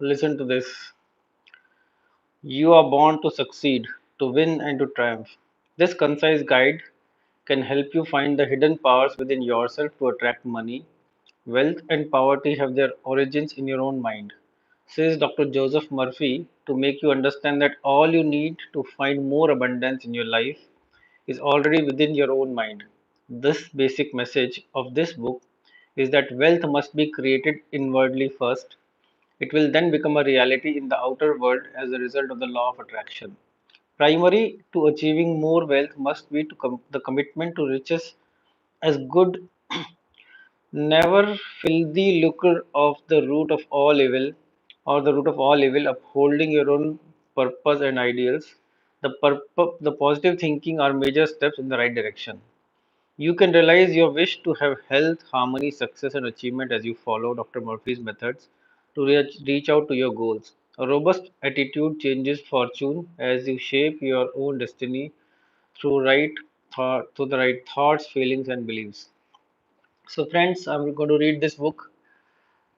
Listen to this. You are born to succeed, to win, and to triumph. This concise guide can help you find the hidden powers within yourself to attract money. Wealth and poverty have their origins in your own mind, says Dr. Joseph Murphy, to make you understand that all you need to find more abundance in your life is already within your own mind. This basic message of this book is that wealth must be created inwardly first. It will then become a reality in the outer world as a result of the law of attraction. Primary to achieving more wealth must be the commitment to riches as good, never filthy lucre of the root of all evil, or the root of all evil, upholding your own purpose and ideals. The positive thinking are major steps in the right direction. You can realize your wish to have health, harmony, success, and achievement as you follow Dr. Murphy's methods to reach out to your goals. A robust attitude changes fortune as you shape your own destiny through the right thoughts, feelings, and beliefs. So, friends, I'm going to read this book,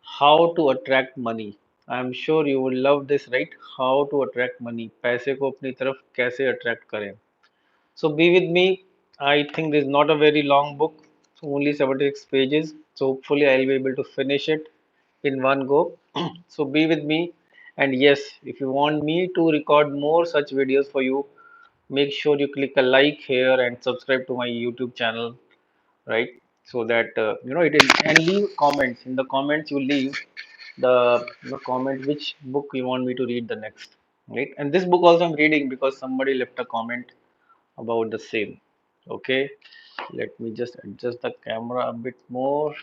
How to Attract Money. I'm sure you will love this, right? How to attract money. पैसे को अपनी तरफ कैसे attract करें. So be with me. I think this is not a very long book, only 76 pages. So hopefully I'll be able to finish it in one go. So be with me. And yes, if you want me to record more such videos for you, make sure you click a like here and subscribe to my YouTube channel, right? So that it is, and leave comments. In the comments, you leave the comment which book you want me to read the next, right? And this book also I'm reading because somebody left a comment about the same. Okay, let me just adjust the camera a bit more,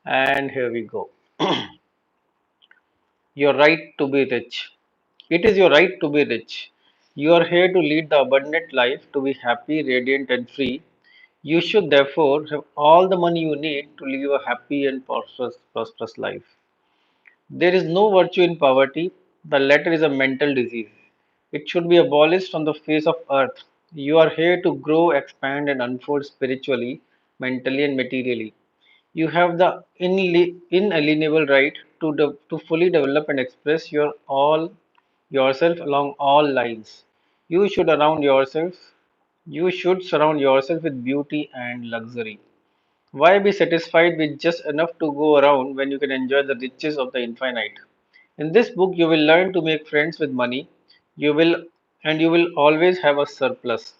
and here we go. Your right to be rich. It is your right to be rich. You are here to lead the abundant life, to be happy, radiant, and free. You should therefore have all the money you need to live a happy and prosperous life. There is no virtue in poverty. The latter is a mental disease. It should be abolished from the face of earth. You are here to grow, expand, and unfold spiritually, mentally, and materially. You have the inalienable right to fully develop and express yourself along all lines. You should around yourself. You should surround yourself with beauty and luxury. Why be satisfied with just enough to go around when you can enjoy the riches of the infinite? In this book, you will learn to make friends with money. You will, and you will always have a surplus.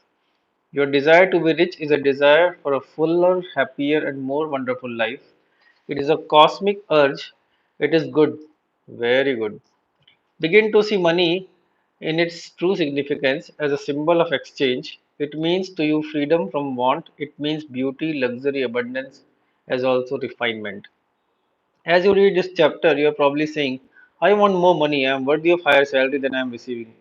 Your desire to be rich is a desire for a fuller, happier, and more wonderful life. It is a cosmic urge. It is good, very good. Begin to see money in its true significance as a symbol of exchange. It means to you freedom from want. It means beauty, luxury, abundance, as also refinement. As you read this chapter, you are probably saying, I want more money. I am worthy of higher salary than I am receiving.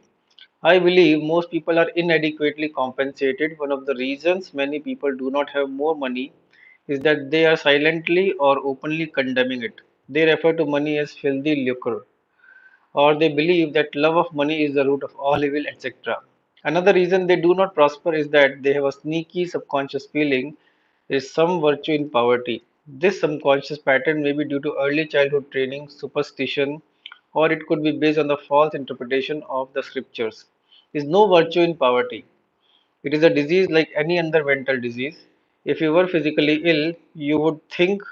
I believe most people are inadequately compensated. One of the reasons many people do not have more money is that they are silently or openly condemning it. They refer to money as filthy lucre, or they believe that love of money is the root of all evil, etc. Another reason they do not prosper is that they have a sneaky subconscious feeling is some virtue in poverty. This subconscious pattern may be due to early childhood training, superstition, or it could be based on the false interpretation of the scriptures. There is no virtue in poverty. It is a disease like any other mental disease. If you were physically ill, you would think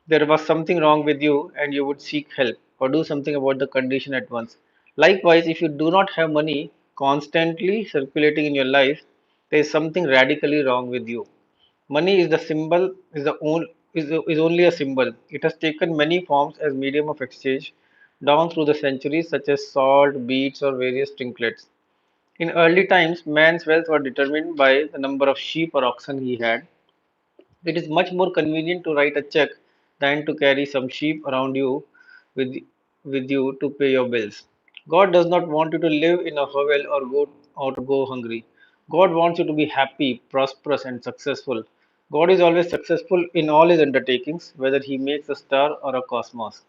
there was something wrong with you and you would seek help or do something about the condition at once. Likewise, if you do not have money constantly circulating in your life, there is something radically wrong with you. Money is the symbol is only a symbol. It has taken many forms as medium of exchange down through the centuries, such as salt, beads, or various trinkets. In early times, man's wealth was determined by the number of sheep or oxen he had. It is much more convenient to write a check than to carry some sheep around you with, with you to pay your bills. God does not want you to live in a hovel or to go hungry. God wants you to be happy, prosperous, and successful. God is always successful in all his undertakings, whether he makes a star or a cosmos.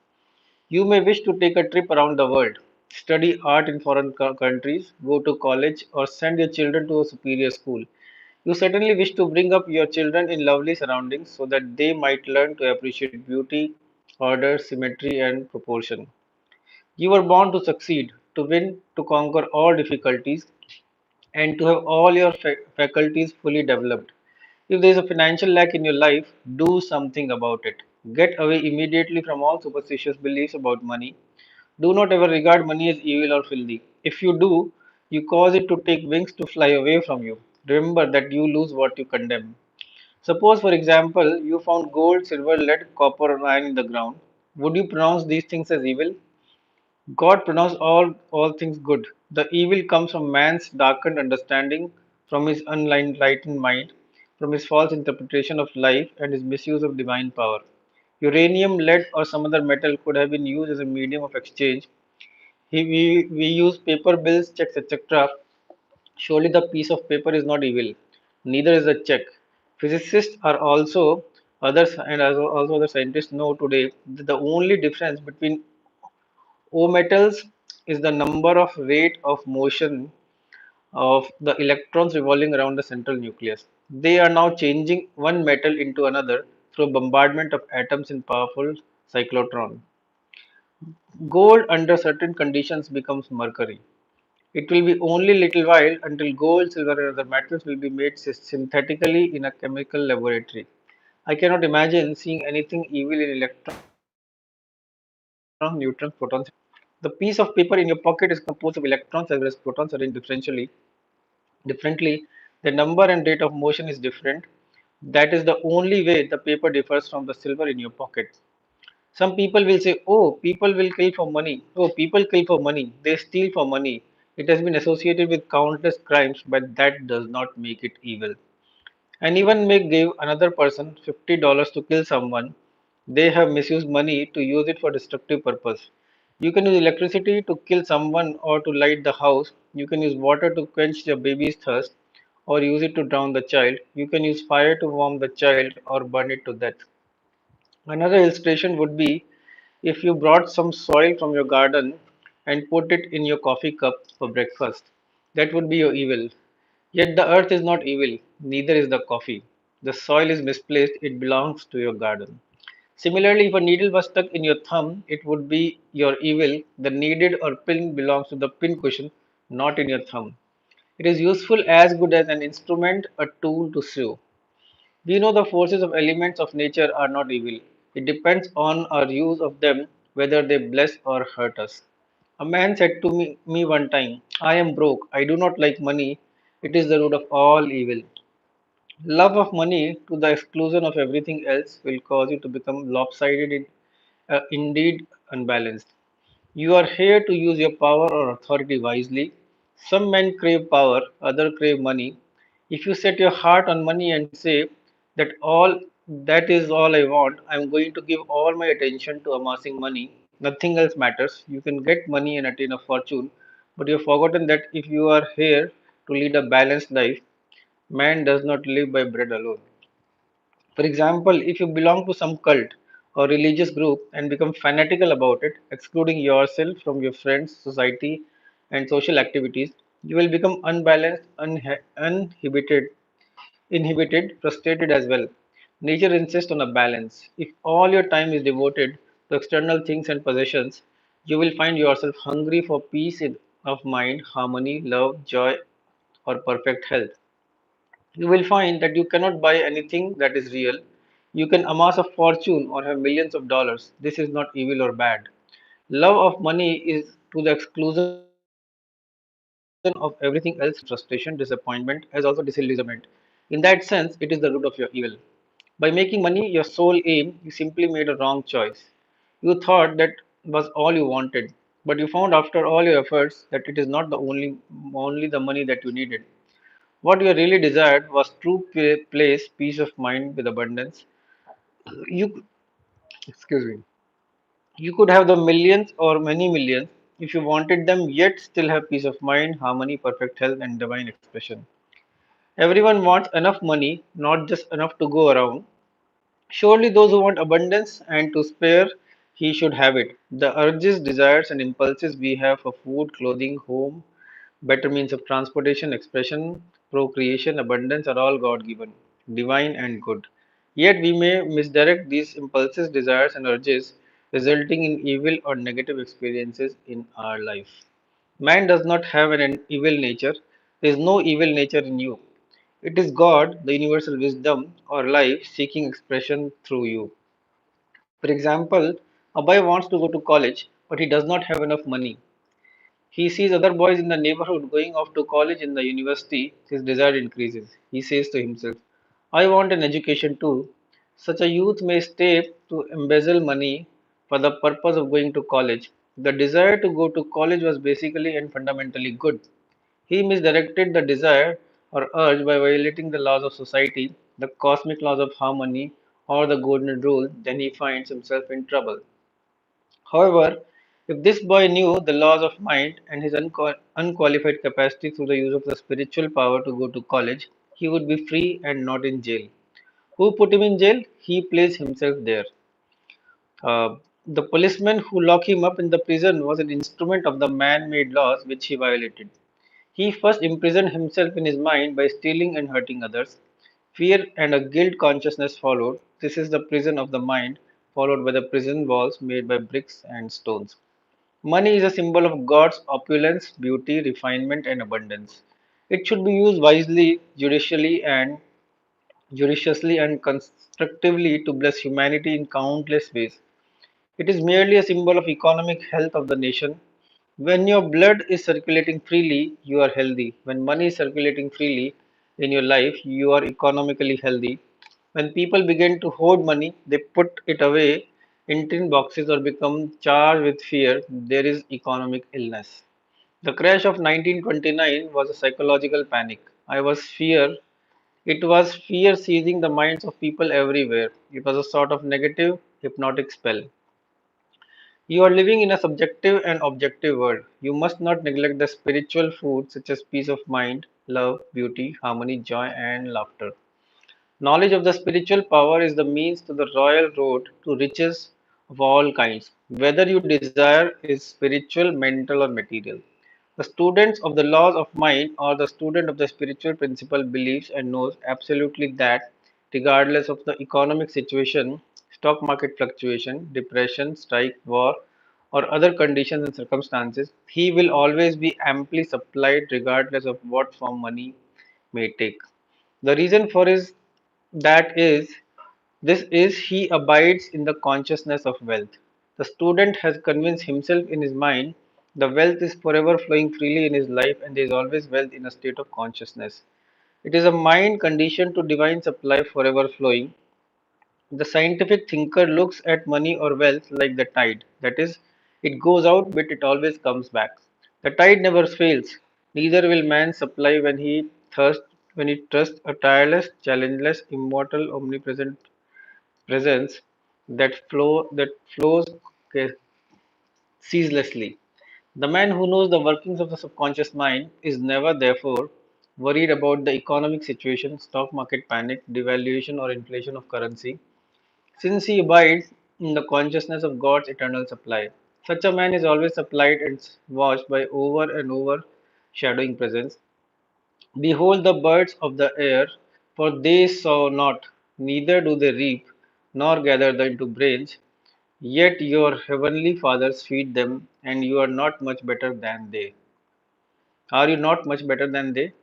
You may wish to take a trip around the world, study art in foreign countries, go to college, or send your children to a superior school. You certainly wish to bring up your children in lovely surroundings so that they might learn to appreciate beauty, order, symmetry, and proportion. You were born to succeed, to win, to conquer all difficulties, and to have all your faculties fully developed. If there is a financial lack in your life, do something about it. Get away immediately from all superstitious beliefs about money. Do not ever regard money as evil or filthy. If you do, you cause it to take wings to fly away from you. Remember that you lose what you condemn. Suppose, for example, you found gold, silver, lead, copper, or iron in the ground. Would you pronounce these things as evil? God pronounced all things good. The evil comes from man's darkened understanding, from his unenlightened mind, from his false interpretation of life and his misuse of divine power. Uranium, lead, or some other metal could have been used as a medium of exchange. We use paper bills, checks, etc. Surely the piece of paper is not evil. Neither is the check. Physicists are also other scientists know today that the only difference between O metals is the number of rate of motion of the electrons revolving around the central nucleus. They are now changing one metal into another through bombardment of atoms in powerful cyclotron. Gold under certain conditions becomes mercury. It will be only little while until gold, silver and other metals will be made synthetically in a chemical laboratory. I cannot imagine seeing anything evil in electrons, neutrons, protons and neutrinos. The piece of paper in your pocket is composed of electrons as well as protons arranged differently. The number and rate of motion is different. That is the only way the paper differs from the silver in your pocket. Some people will say, oh, people will kill for money. Oh, people kill for money. They steal for money. It has been associated with countless crimes, but that does not make it evil. Anyone may give another person $50 to kill someone. They have misused money to use it for destructive purpose. You can use electricity to kill someone or to light the house. You can use water to quench your baby's thirst or use it to drown the child. You can use fire to warm the child or burn it to death. Another illustration would be if you brought some soil from your garden and put it in your coffee cup for breakfast. That would be your evil. Yet the earth is not evil, neither is the coffee. The soil is misplaced, it belongs to your garden. Similarly, if a needle was stuck in your thumb, it would be your evil. The needed or pin belongs to the pin cushion, not in your thumb. It is useful as good as an instrument, a tool to sew. We know the forces of elements of nature are not evil. It depends on our use of them whether they bless or hurt us. A man said to me one time, I am broke. I do not like money. It is the root of all evil. Love of money to the exclusion of everything else will cause you to become lopsided, indeed unbalanced. You are here to use your power or authority wisely. Some men crave power, others crave money. If you set your heart on money and say that is all I want, I am going to give all my attention to amassing money. Nothing else matters. You can get money and attain a fortune, but you have forgotten that if you are here to lead a balanced life, man does not live by bread alone. For example, if you belong to some cult or religious group and become fanatical about it, excluding yourself from your friends, society, and social activities, you will become unbalanced, inhibited, frustrated as well. Nature insists on a balance. If all your time is devoted to external things and possessions, you will find yourself hungry for of mind, harmony, love, joy, or perfect health. You will find that you cannot buy anything that is real. You can amass a fortune or have millions of dollars. This is not evil or bad. Love of money is to the exclusion of everything else frustration, disappointment, as also disillusionment. In that sense, it is the root of your evil. By making money your sole aim, you simply made a wrong choice. You thought that was all you wanted, but you found after all your efforts that it is not the only the money that you needed. What you really desired was true place, peace of mind with abundance. You, excuse me, you could have the millions or many millions if you wanted them, yet still have peace of mind, harmony, perfect health, and divine expression. Everyone wants enough money, not just enough to go around. Surely those who want abundance and to spare, he should have it. The urges, desires, and impulses we have for food, clothing, home, better means of transportation, expression, procreation, abundance are all God given, divine, and good. Yet we may misdirect these impulses, desires, and urges resulting in evil or negative experiences in our life. Man does not have an evil nature. There is no evil nature in you. It is God, the universal wisdom or life seeking expression through you. For example, a boy wants to go to college, but he does not have enough money. He sees other boys in the neighborhood going off to college in the university. His desire increases. He says to himself, I want an education too. Such a youth may stay to embezzle money for the purpose of going to college. The desire to go to college was basically and fundamentally good. He misdirected the desire or urge by violating the laws of society, the cosmic laws of harmony, or the golden rule, then he finds himself in trouble. However, if this boy knew the laws of mind and his unqualified capacity through the use of the spiritual power to go to college, he would be free and not in jail. Who put him in jail? He placed himself there. The policeman who locked him up in the prison was an instrument of the man made laws which he violated. He first imprisoned himself in his mind by stealing and hurting others. Fear and a guilt consciousness followed. This is the prison of the mind, followed by the prison walls made by bricks and stones. Money is a symbol of God's opulence, beauty, refinement, and abundance. It should be used wisely, judiciously, and constructively to bless humanity in countless ways. It is merely a symbol of economic health of the nation. When your blood is circulating freely, you are healthy. When money is circulating freely in your life, you are economically healthy. When people begin to hoard money, they put it away in tin boxes or become charged with fear, there is economic illness. The crash of 1929 was a psychological panic. It was fear seizing the minds of people everywhere. It was a sort of negative hypnotic spell. You are living in a subjective and objective world. You must not neglect the spiritual food such as peace of mind, love, beauty, harmony, joy, and laughter. Knowledge of the spiritual power is the means to the royal road to riches of all kinds, whether your desire is spiritual, mental, or material. The student of the laws of mind or the student of the spiritual principle believes and knows absolutely that, regardless of the economic situation, stock market fluctuation, depression, strike, war, or other conditions and circumstances, he will always be amply supplied regardless of what form money may take. The reason for is that is this is he abides in the consciousness of wealth. The student has convinced himself in his mind the wealth is forever flowing freely in his life and there is always wealth in a state of consciousness. It is a mind conditioned to divine supply forever flowing. The scientific thinker looks at money or wealth like the tide. That is, it goes out but it always comes back. The tide never fails. Neither will man supply when he trusts a tireless, challengeless, immortal, omnipresent presence that flows ceaselessly. The man who knows the workings of the subconscious mind is never, therefore, worried about the economic situation, stock market panic, devaluation, or inflation of currency, since he abides in the consciousness of God's eternal supply. Such a man is always supplied and watched by over and over shadowing presence. Behold the birds of the air, for they sow not, neither do they reap, nor gather them into grains, yet your heavenly fathers feed them, and you are not much better than they. Are you not much better than they?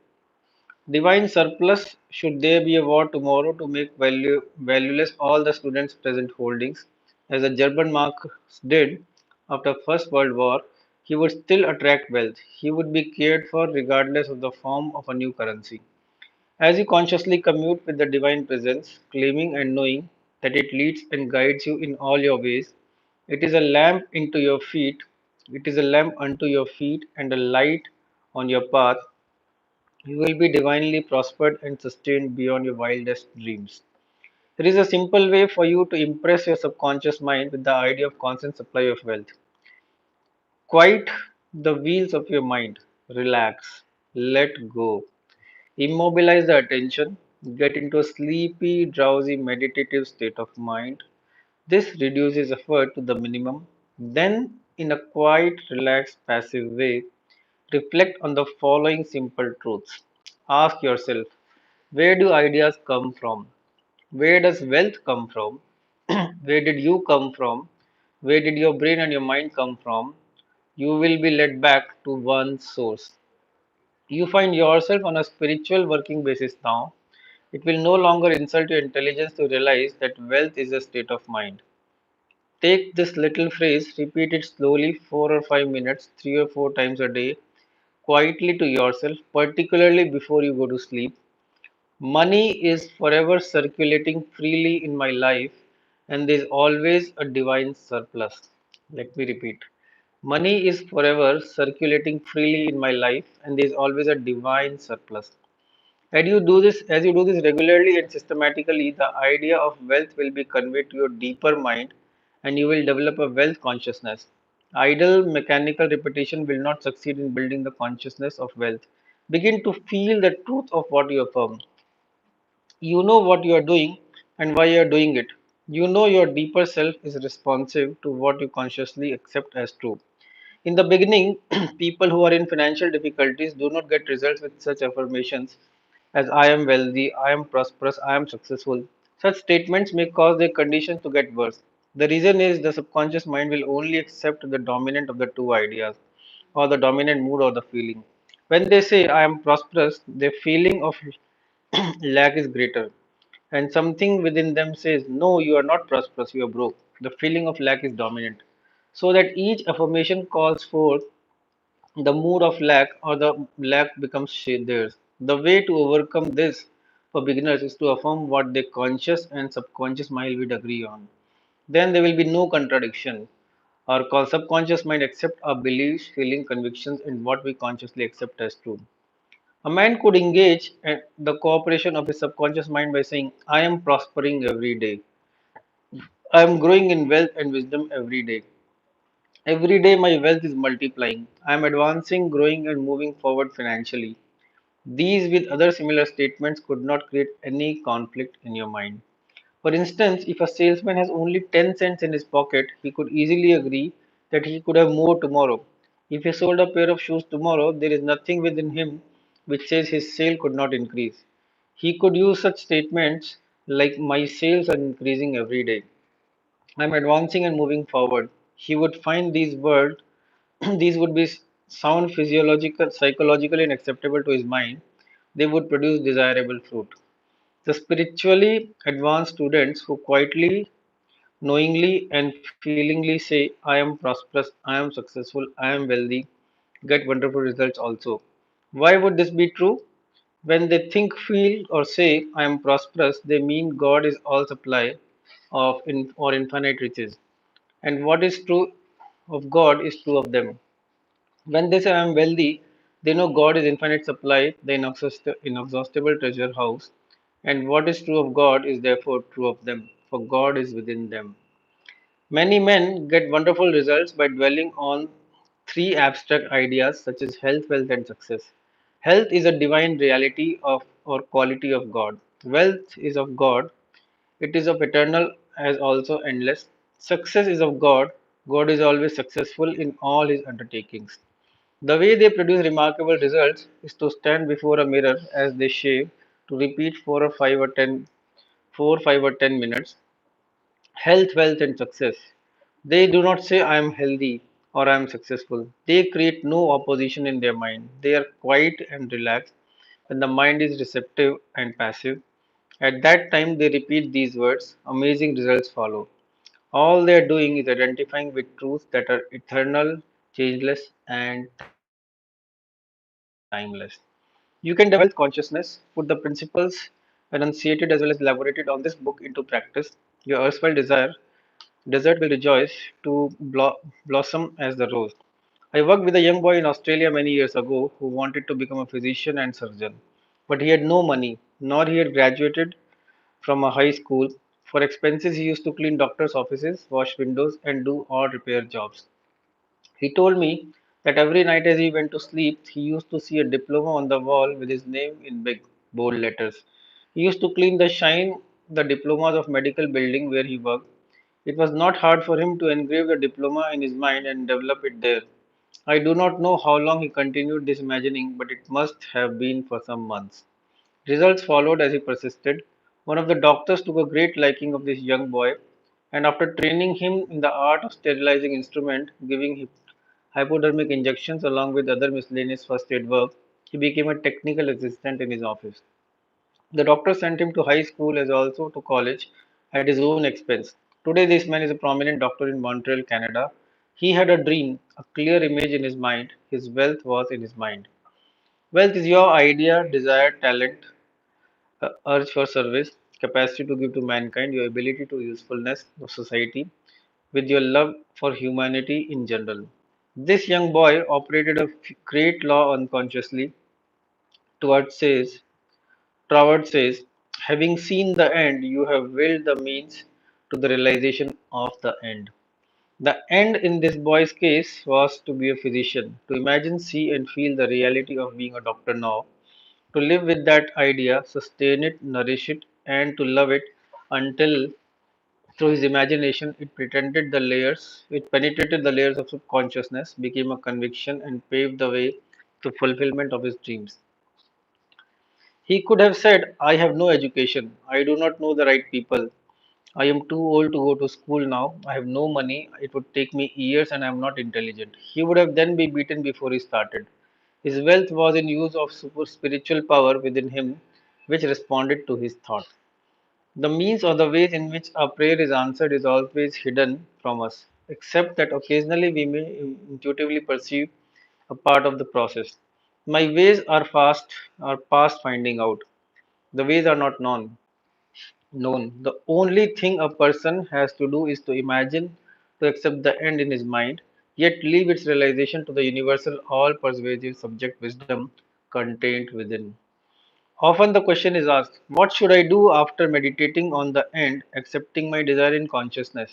Divine surplus, should there be a war tomorrow to make valueless all the students' present holdings, as the German marks did after First World War, he would still attract wealth. He would be cared for regardless of the form of a new currency. As you consciously commute with the divine presence, claiming and knowing that it leads and guides you in all your ways, it is a lamp into your feet, it is a lamp unto your feet and a light on your path. You will be divinely prospered and sustained beyond your wildest dreams. There is a simple way for you to impress your subconscious mind with the idea of constant supply of wealth. Quiet the wheels of your mind, relax, let go. Immobilize the attention, get into a sleepy, drowsy, meditative state of mind. This reduces effort to the minimum. Then, in a quiet, relaxed, passive way, reflect on the following simple truths. Ask yourself, where do ideas come from? Where does wealth come from? Where did you come from? Where did your brain and your mind come from? You will be led back to one source. You find yourself on a spiritual working basis now. It will no longer insult your intelligence to realize that wealth is a state of mind. Take this little phrase, repeat it slowly 4 or 5 minutes, 3 or 4 times a day, quietly to yourself, particularly before you go to sleep. Money is forever circulating freely in my life, and there is always a divine surplus. Let me repeat. Money is forever circulating freely in my life, and there is always a divine surplus. As you do this regularly and systematically, the idea of wealth will be conveyed to your deeper mind, and you will develop a wealth consciousness. Idle mechanical repetition will not succeed in building the consciousness of wealth. Begin to feel the truth of what you affirm. You know what you are doing and why you are doing it. You know your deeper self is responsive to what you consciously accept as true. In the beginning, people who are in financial difficulties do not get results with such affirmations as I am wealthy, I am prosperous, I am successful. Such statements may cause their conditions to get worse. The reason is the subconscious mind will only accept the dominant of the two ideas, or the dominant mood or the feeling. When they say I am prosperous, their feeling of lack is greater. And something within them says, no, you are not prosperous, you are broke. The feeling of lack is dominant. So that each affirmation calls forth the mood of lack, or the lack becomes theirs. The way to overcome this for beginners is to affirm what their conscious and subconscious mind will agree on. Then there will be no contradiction. Our subconscious mind accept our beliefs, feelings, convictions, and what we consciously accept as true. A man could engage the cooperation of his subconscious mind by saying, I am prospering every day. I am growing in wealth and wisdom every day. Every day my wealth is multiplying. I am advancing, growing, and moving forward financially. These, with other similar statements, could not create any conflict in your mind. For instance, if a salesman has only 10 cents in his pocket, he could easily agree that he could have more tomorrow. If he sold a pair of shoes tomorrow, there is nothing within him which says his sale could not increase. He could use such statements like, my sales are increasing every day. I'm advancing and moving forward. He would find these words, these would be sound physiological, psychologically and acceptable to his mind. They would produce desirable fruit. The spiritually advanced students who quietly, knowingly, and feelingly say, I am prosperous, I am successful, I am wealthy, get wonderful results also. Why would this be true? When they think, feel, or say, I am prosperous, they mean God is all supply or infinite riches. And what is true of God is true of them. When they say I am wealthy, they know God is infinite supply, the inexhaustible treasure house, and what is true of God is therefore true of them, for God is within them. Many men get wonderful results by dwelling on three abstract ideas such as health, wealth, and success. Health is a divine reality of or quality of God. Wealth is of God. It is of eternal as also endless. Success is of God. God is always successful in all his undertakings. The way they produce remarkable results is to stand before a mirror as they shave, to repeat 4 or 5 or 10 minutes, health, wealth, and success. They do not say, I am healthy or I am successful. They create no opposition in their mind. They are quiet and relaxed when the mind is receptive and passive. At that time, they repeat these words. Amazing results follow. All they are doing is identifying with truths that are eternal, changeless, and timeless. You can develop wealth consciousness, put the principles enunciated as well as elaborated on this book into practice. Your erstwhile desert will rejoice to blossom as the rose. I worked with a young boy in Australia many years ago who wanted to become a physician and surgeon, but he had no money, nor he had graduated from a high school. For expenses, he used to clean doctors' offices, wash windows, and do odd repair jobs. He told me that every night as he went to sleep, he used to see a diploma on the wall with his name in big, bold letters. He used to clean the diplomas of medical building where he worked. It was not hard for him to engrave the diploma in his mind and develop it there. I do not know how long he continued this imagining, but it must have been for some months. Results followed as he persisted. One of the doctors took a great liking of this young boy and after training him in the art of sterilizing instrument, giving him hypodermic injections along with other miscellaneous first aid work, he became a technical assistant in his office. The doctor sent him to high school as also to college at his own expense. Today, this man is a prominent doctor in Montreal, Canada. He had a dream, a clear image in his mind. His wealth was in his mind. Wealth is your idea, desire, talent, urge for service, capacity to give to mankind, your ability to usefulness of society, with your love for humanity in general. This young boy operated a great law unconsciously. Towards says, Troward says, having seen the end, you have willed the means to the realization of the end. The end in this boy's case was to be a physician, to imagine, see, and feel the reality of being a doctor now, to live with that idea, sustain it, nourish it, and to love it until through his imagination it penetrated the layers of subconsciousness, became a conviction, and paved the way to fulfillment of his dreams. He could have said, I have no education, I do not know the right people, I am too old to go to school now, I have no money, it would take me years, and I am not intelligent. He would have then been beaten before he started. His wealth was in use of super spiritual power within him, which responded to his thought. The means or the ways in which our prayer is answered is always hidden from us, except that occasionally we may intuitively perceive a part of the process. My ways are past finding out. The ways are not known. The only thing a person has to do is to imagine, to accept the end in his mind, yet leave its realization to the universal, all pervasive subject wisdom contained within. Often the question is asked, what should I do after meditating on the end, accepting my desire in consciousness?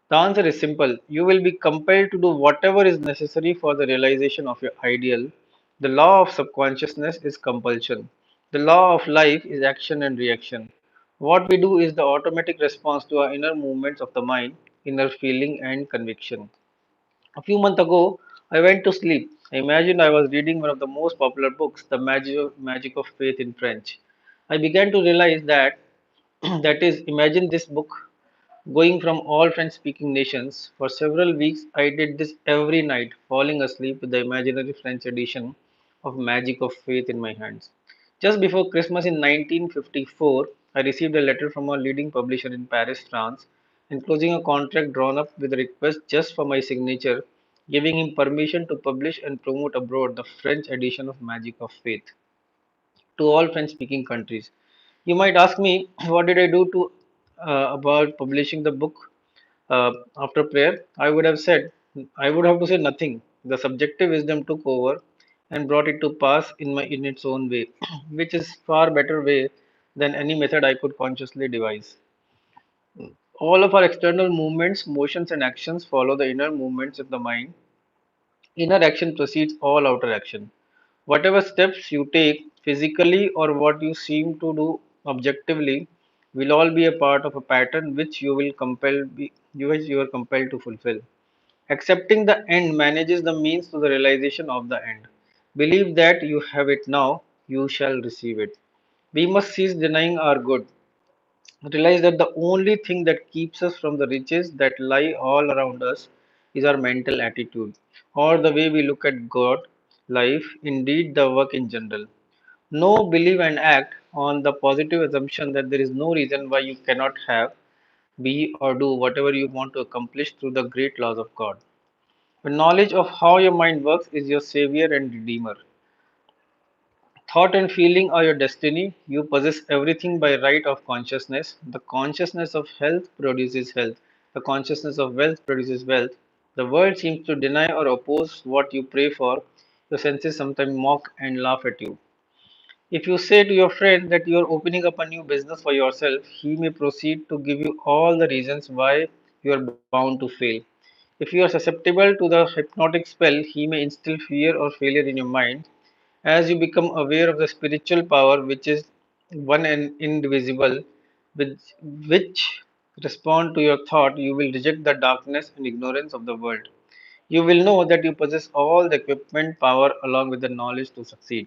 The answer is simple. You will be compelled to do whatever is necessary for the realization of your ideal. The law of subconsciousness is compulsion. The law of life is action and reaction. What we do is the automatic response to our inner movements of the mind, inner feeling, and conviction. A few months ago, I went to sleep. I imagined I was reading one of the most popular books, The Magic of Faith in French. I began to realize that, that is, imagine this book going from all French speaking nations. For several weeks, I did this every night, falling asleep with the imaginary French edition of Magic of Faith in my hands. Just before Christmas in 1954, I received a letter from a leading publisher in Paris, France, enclosing a contract drawn up with a request just for my signature, giving him permission to publish and promote abroad the French edition of Magic of Faith to all French speaking countries. You might ask me, what did I do to about publishing the book after prayer? I would have to say nothing. The subjective wisdom took over and brought it to pass in its own way, which is far better way than any method I could consciously devise. All of our external movements, motions, and actions follow the inner movements of the mind. Inner action precedes all outer action. Whatever steps you take physically or what you seem to do objectively will all be a part of a pattern which you are compelled to fulfill. Accepting the end manages the means to the realization of the end. Believe that you have it now, you shall receive it. We must cease denying our good. Realize that the only thing that keeps us from the riches that lie all around us is our mental attitude, or the way we look at God, life, indeed the work in general. Know, believe, and act on the positive assumption that there is no reason why you cannot have, be, or do whatever you want to accomplish through the great laws of God. The knowledge of how your mind works is your savior and redeemer. Thought and feeling are your destiny. You possess everything by right of consciousness. The consciousness of health produces health. The consciousness of wealth produces wealth. The world seems to deny or oppose what you pray for. Your senses sometimes mock and laugh at you. If you say to your friend that you are opening up a new business for yourself, he may proceed to give you all the reasons why you are bound to fail. If you are susceptible to the hypnotic spell, he may instill fear or failure in your mind. As you become aware of the spiritual power which is one and indivisible, with which respond to your thought, you will reject the darkness and ignorance of the world. You will know that you possess all the equipment, power, along with the knowledge to succeed.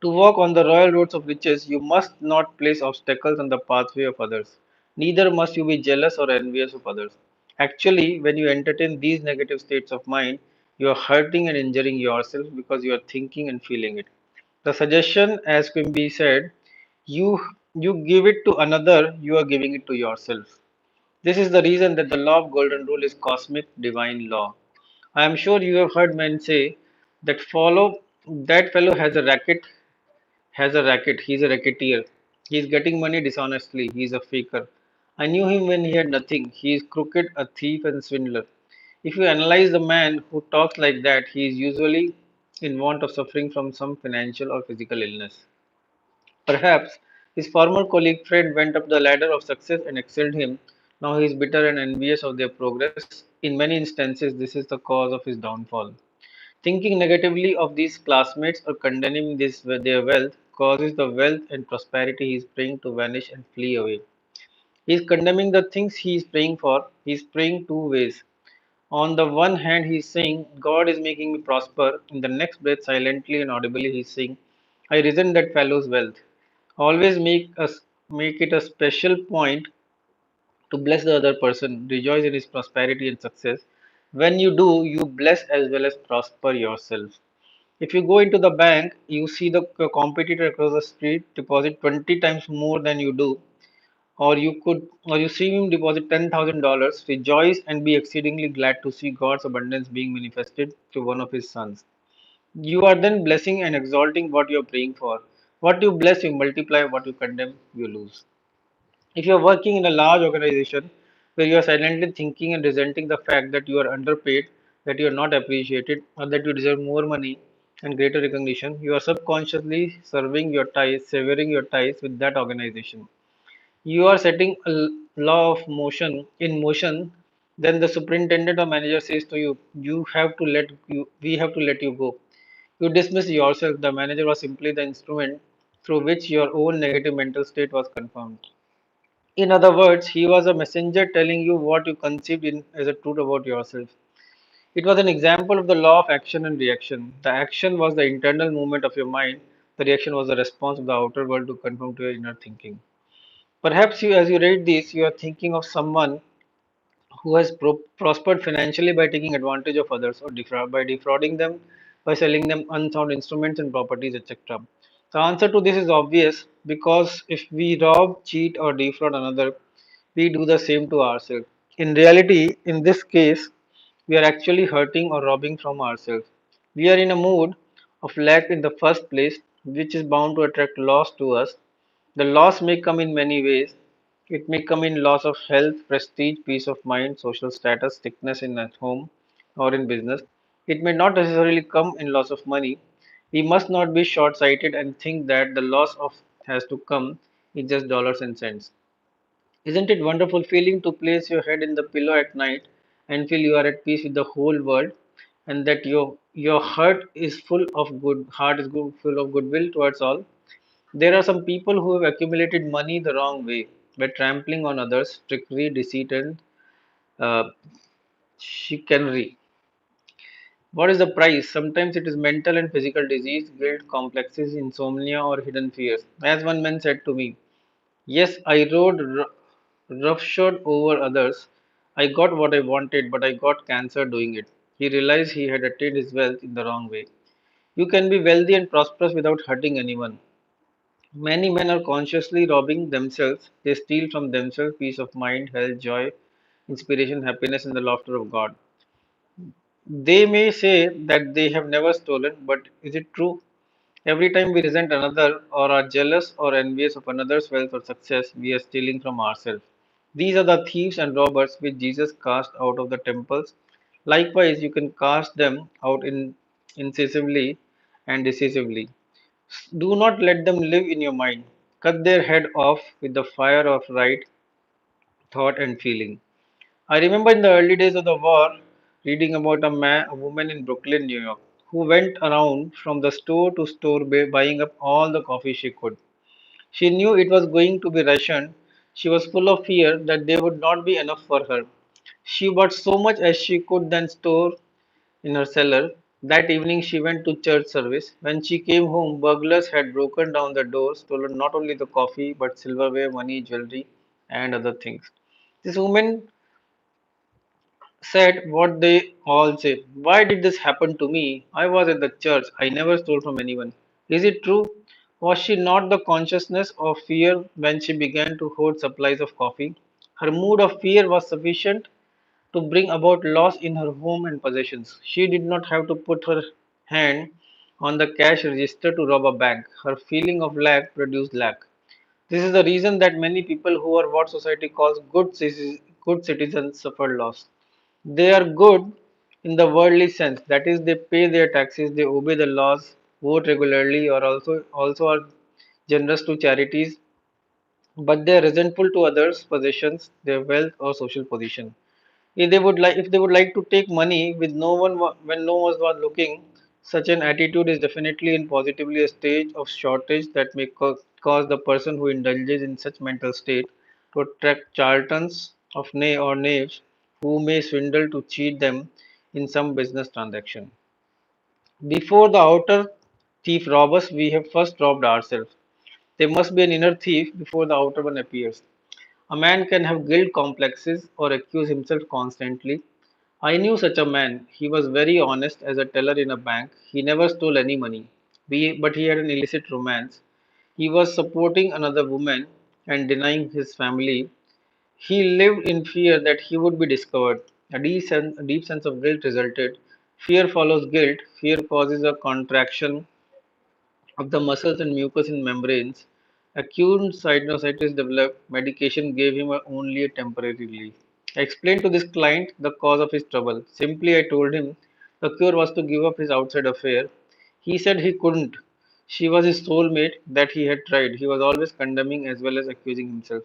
To walk on the royal roads of riches, you must not place obstacles on the pathway of others. Neither must you be jealous or envious of others. Actually, when you entertain these negative states of mind, you are hurting and injuring yourself because you are thinking and feeling it. The suggestion, as Quimby said, you you give it to another, you are giving it to yourself. This is the reason that the law of golden rule is cosmic divine law. I am sure you have heard men say that fellow has a racket. He's a racketeer. He's getting money dishonestly. He's a faker. I knew him when he had nothing. He is crooked, a thief, and swindler. If you analyze the man who talks like that, he is usually in want of suffering from some financial or physical illness. Perhaps his former colleague friend went up the ladder of success and excelled him. Now he is bitter and envious of their progress. In many instances, this is the cause of his downfall. Thinking negatively of these classmates or condemning their wealth causes the wealth and prosperity he is praying to vanish and flee away. He is condemning the things he is praying for. He is praying two ways. On the one hand, he is saying, God is making me prosper. In the next breath, silently and audibly, he is saying, I resent that fellow's wealth. Always make it a special point to bless the other person, rejoice in his prosperity and success. When you do, you bless as well as prosper yourself. If you go into the bank, you see the competitor across the street deposit 20 times more than you do, or you see him deposit $10,000, rejoice and be exceedingly glad to see God's abundance being manifested to one of his sons. You are then blessing and exalting what you are praying for. What you bless, you multiply, what you condemn, you lose. If you are working in a large organization where you are silently thinking and resenting the fact that you are underpaid, that you are not appreciated, or that you deserve more money and greater recognition, you are subconsciously severing your ties with that organization. You are setting a law of motion in motion. Then the superintendent or manager says to you, we have to let you go. You dismiss yourself. The manager was simply the instrument through which your own negative mental state was confirmed. In other words, he was a messenger telling you what you conceived in as a truth about yourself. It was an example of the law of action and reaction. The action was the internal movement of your mind. The reaction was the response of the outer world to conform to your inner thinking. Perhaps as you read this, you are thinking of someone who has prospered financially by taking advantage of others or by defrauding them, by selling them unsound instruments and properties, etc. The answer to this is obvious because if we rob, cheat, or defraud another, we do the same to ourselves. In reality, in this case, we are actually hurting or robbing from ourselves. We are in a mood of lack in the first place, which is bound to attract loss to us. The loss may come in many ways. It may come in loss of health, prestige, peace of mind, social status, sickness in at home or in business. It may not necessarily come in loss of money. We must not be short sighted and think that the loss of has to come in just dollars and cents. Isn't it wonderful feeling to place your head in the pillow at night and feel you are at peace with the whole world and that your heart is full of goodwill towards all? There are some people who have accumulated money the wrong way by trampling on others, trickery, deceit, and uh, chicanery. What is the price? Sometimes it is mental and physical disease, guilt, complexes, insomnia, or hidden fears. As one man said to me, yes, I rode roughshod over others. I got what I wanted, but I got cancer doing it. He realized he had attained his wealth in the wrong way. You can be wealthy and prosperous without hurting anyone. Many men are consciously robbing themselves. They steal from themselves peace of mind, health, joy, inspiration, happiness, and the laughter of God. They may say that they have never stolen, but is it true? Every time we resent another or are jealous or envious of another's wealth or success, we are stealing from ourselves. These are the thieves and robbers which Jesus cast out of the temples. Likewise, you can cast them out incisively and decisively. Do not let them live in your mind. Cut their head off with the fire of right thought and feeling. I remember in the early days of the war reading about a woman in Brooklyn, New York, who went around from the store to store buying up all the coffee she could. She knew it was going to be rationed. She was full of fear that there would not be enough for her. She bought so much as she could then store in her cellar. That evening she went to church service. When she came home, burglars had broken down the door, stolen not only the coffee but silverware, money, jewelry, and other things. This woman said what they all say. Why did this happen to me? I was at the church. I never stole from anyone. Is it true? Was she not the consciousness of fear when she began to hoard supplies of coffee? Her mood of fear was sufficient to bring about loss in her home and possessions. She did not have to put her hand on the cash register to rob a bank. Her feeling of lack produced lack. This is the reason that many people who are what society calls good citizens suffer loss. They are good in the worldly sense, that is, they pay their taxes, they obey the laws, vote regularly, or also are generous to charities, but they are resentful to others' possessions, their wealth, or social position. If they would like to take money with no one when no one was looking, such an attitude is definitely and positively a stage of shortage that may cause the person who indulges in such mental state to attract charlatans of nay or knaves who may swindle to cheat them in some business transaction. Before the outer thief rob us, we have first robbed ourselves. There must be an inner thief before the outer one appears. A man can have guilt complexes or accuse himself constantly. I knew such a man. He was very honest as a teller in a bank. He never stole any money. But he had an illicit romance. He was supporting another woman and denying his family. He lived in fear that he would be discovered. A deep sense of guilt resulted. Fear follows guilt. Fear causes a contraction of the muscles and mucus in membranes. Acute sinusitis developed. Medication gave him only a temporary relief. I explained to this client the cause of his trouble. Simply, I told him the cure was to give up his outside affair. He said he couldn't. She was his soulmate, that he had tried. He was always condemning as well as accusing himself.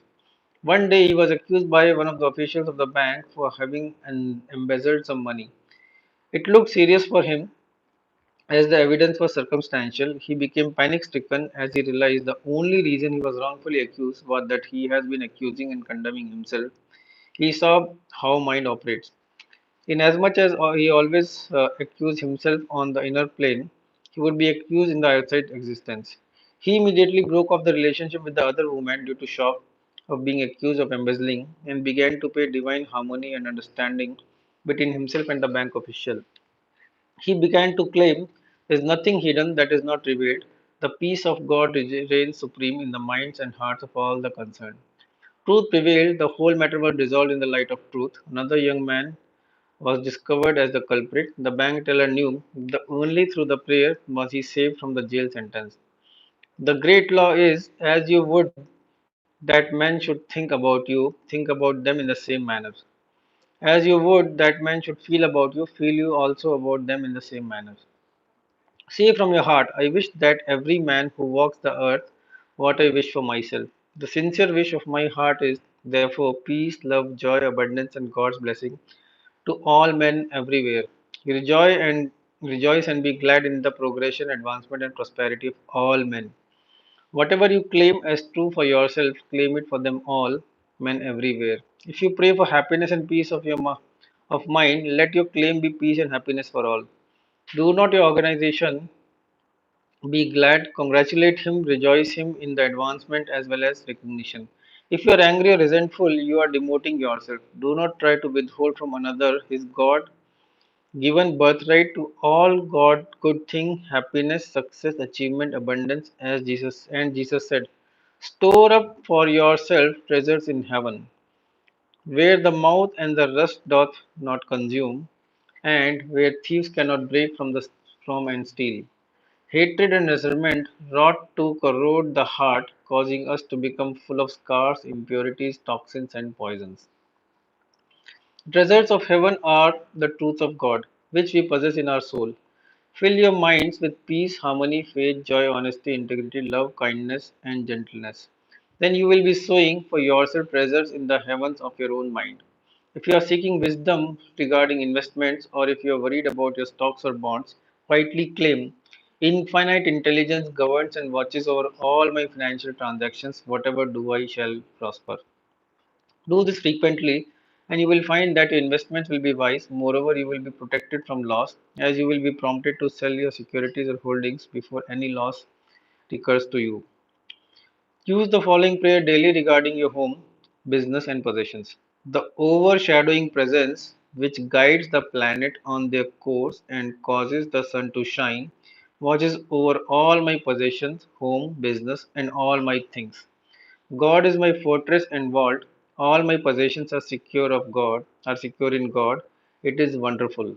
One day, he was accused by one of the officials of the bank for having embezzled some money. It looked serious for him, as the evidence was circumstantial. He became panic stricken as he realized the only reason he was wrongfully accused was that he has been accusing and condemning himself. He saw how mind operates. Inasmuch as he always accused himself on the inner plane, he would be accused in the outside existence. He immediately broke off the relationship with the other woman due to shock of being accused of embezzling and began to pay divine harmony and understanding between himself and the bank official. He began to claim there is nothing hidden that is not revealed. The peace of God reigns supreme in the minds and hearts of all the concerned. Truth prevailed, the whole matter was dissolved in the light of truth. Another young man was discovered as the culprit. The bank teller knew that only through the prayer was he saved from the jail sentence. The great law is, as you would that men should think about you, think about them in the same manner. As you would that men should feel you also about them in the same manner. Say from your heart, I wish that every man who walks the earth what I wish for myself. The sincere wish of my heart is, therefore, peace, love, joy, abundance, and God's blessing to all men everywhere. Rejoice and be glad in the progression, advancement, and prosperity of all men. Whatever you claim as true for yourself, claim it for them all, men everywhere. If you pray for happiness and peace of mind, let your claim be peace and happiness for all. Do not your organization be glad, congratulate him, rejoice him in the advancement as well as recognition. If you are angry or resentful, you are demoting yourself. Do not try to withhold from another his God given birthright to all God good thing, happiness, success, achievement, abundance, as Jesus said, store up for yourself treasures in heaven, where the mouth and the rust doth not consume, and where thieves cannot break from and steal. Hatred and resentment wrought to corrode the heart, causing us to become full of scars, impurities, toxins, and poisons. Treasures of heaven are the truths of God, which we possess in our soul. Fill your minds with peace, harmony, faith, joy, honesty, integrity, love, kindness, and gentleness. Then you will be sowing for yourself treasures in the heavens of your own mind. If you are seeking wisdom regarding investments, or if you are worried about your stocks or bonds, quietly claim infinite intelligence governs and watches over all my financial transactions. Whatever do I shall prosper. Do this frequently, and you will find that your investments will be wise. Moreover, you will be protected from loss, as you will be prompted to sell your securities or holdings before any loss recurs to you. Use the following prayer daily regarding your home. business, and possessions. The overshadowing presence which guides the planet on their course and causes the sun to shine watches over all my possessions, home, business, and all my things. God is my fortress and vault. All my possessions are secure in God. It is wonderful.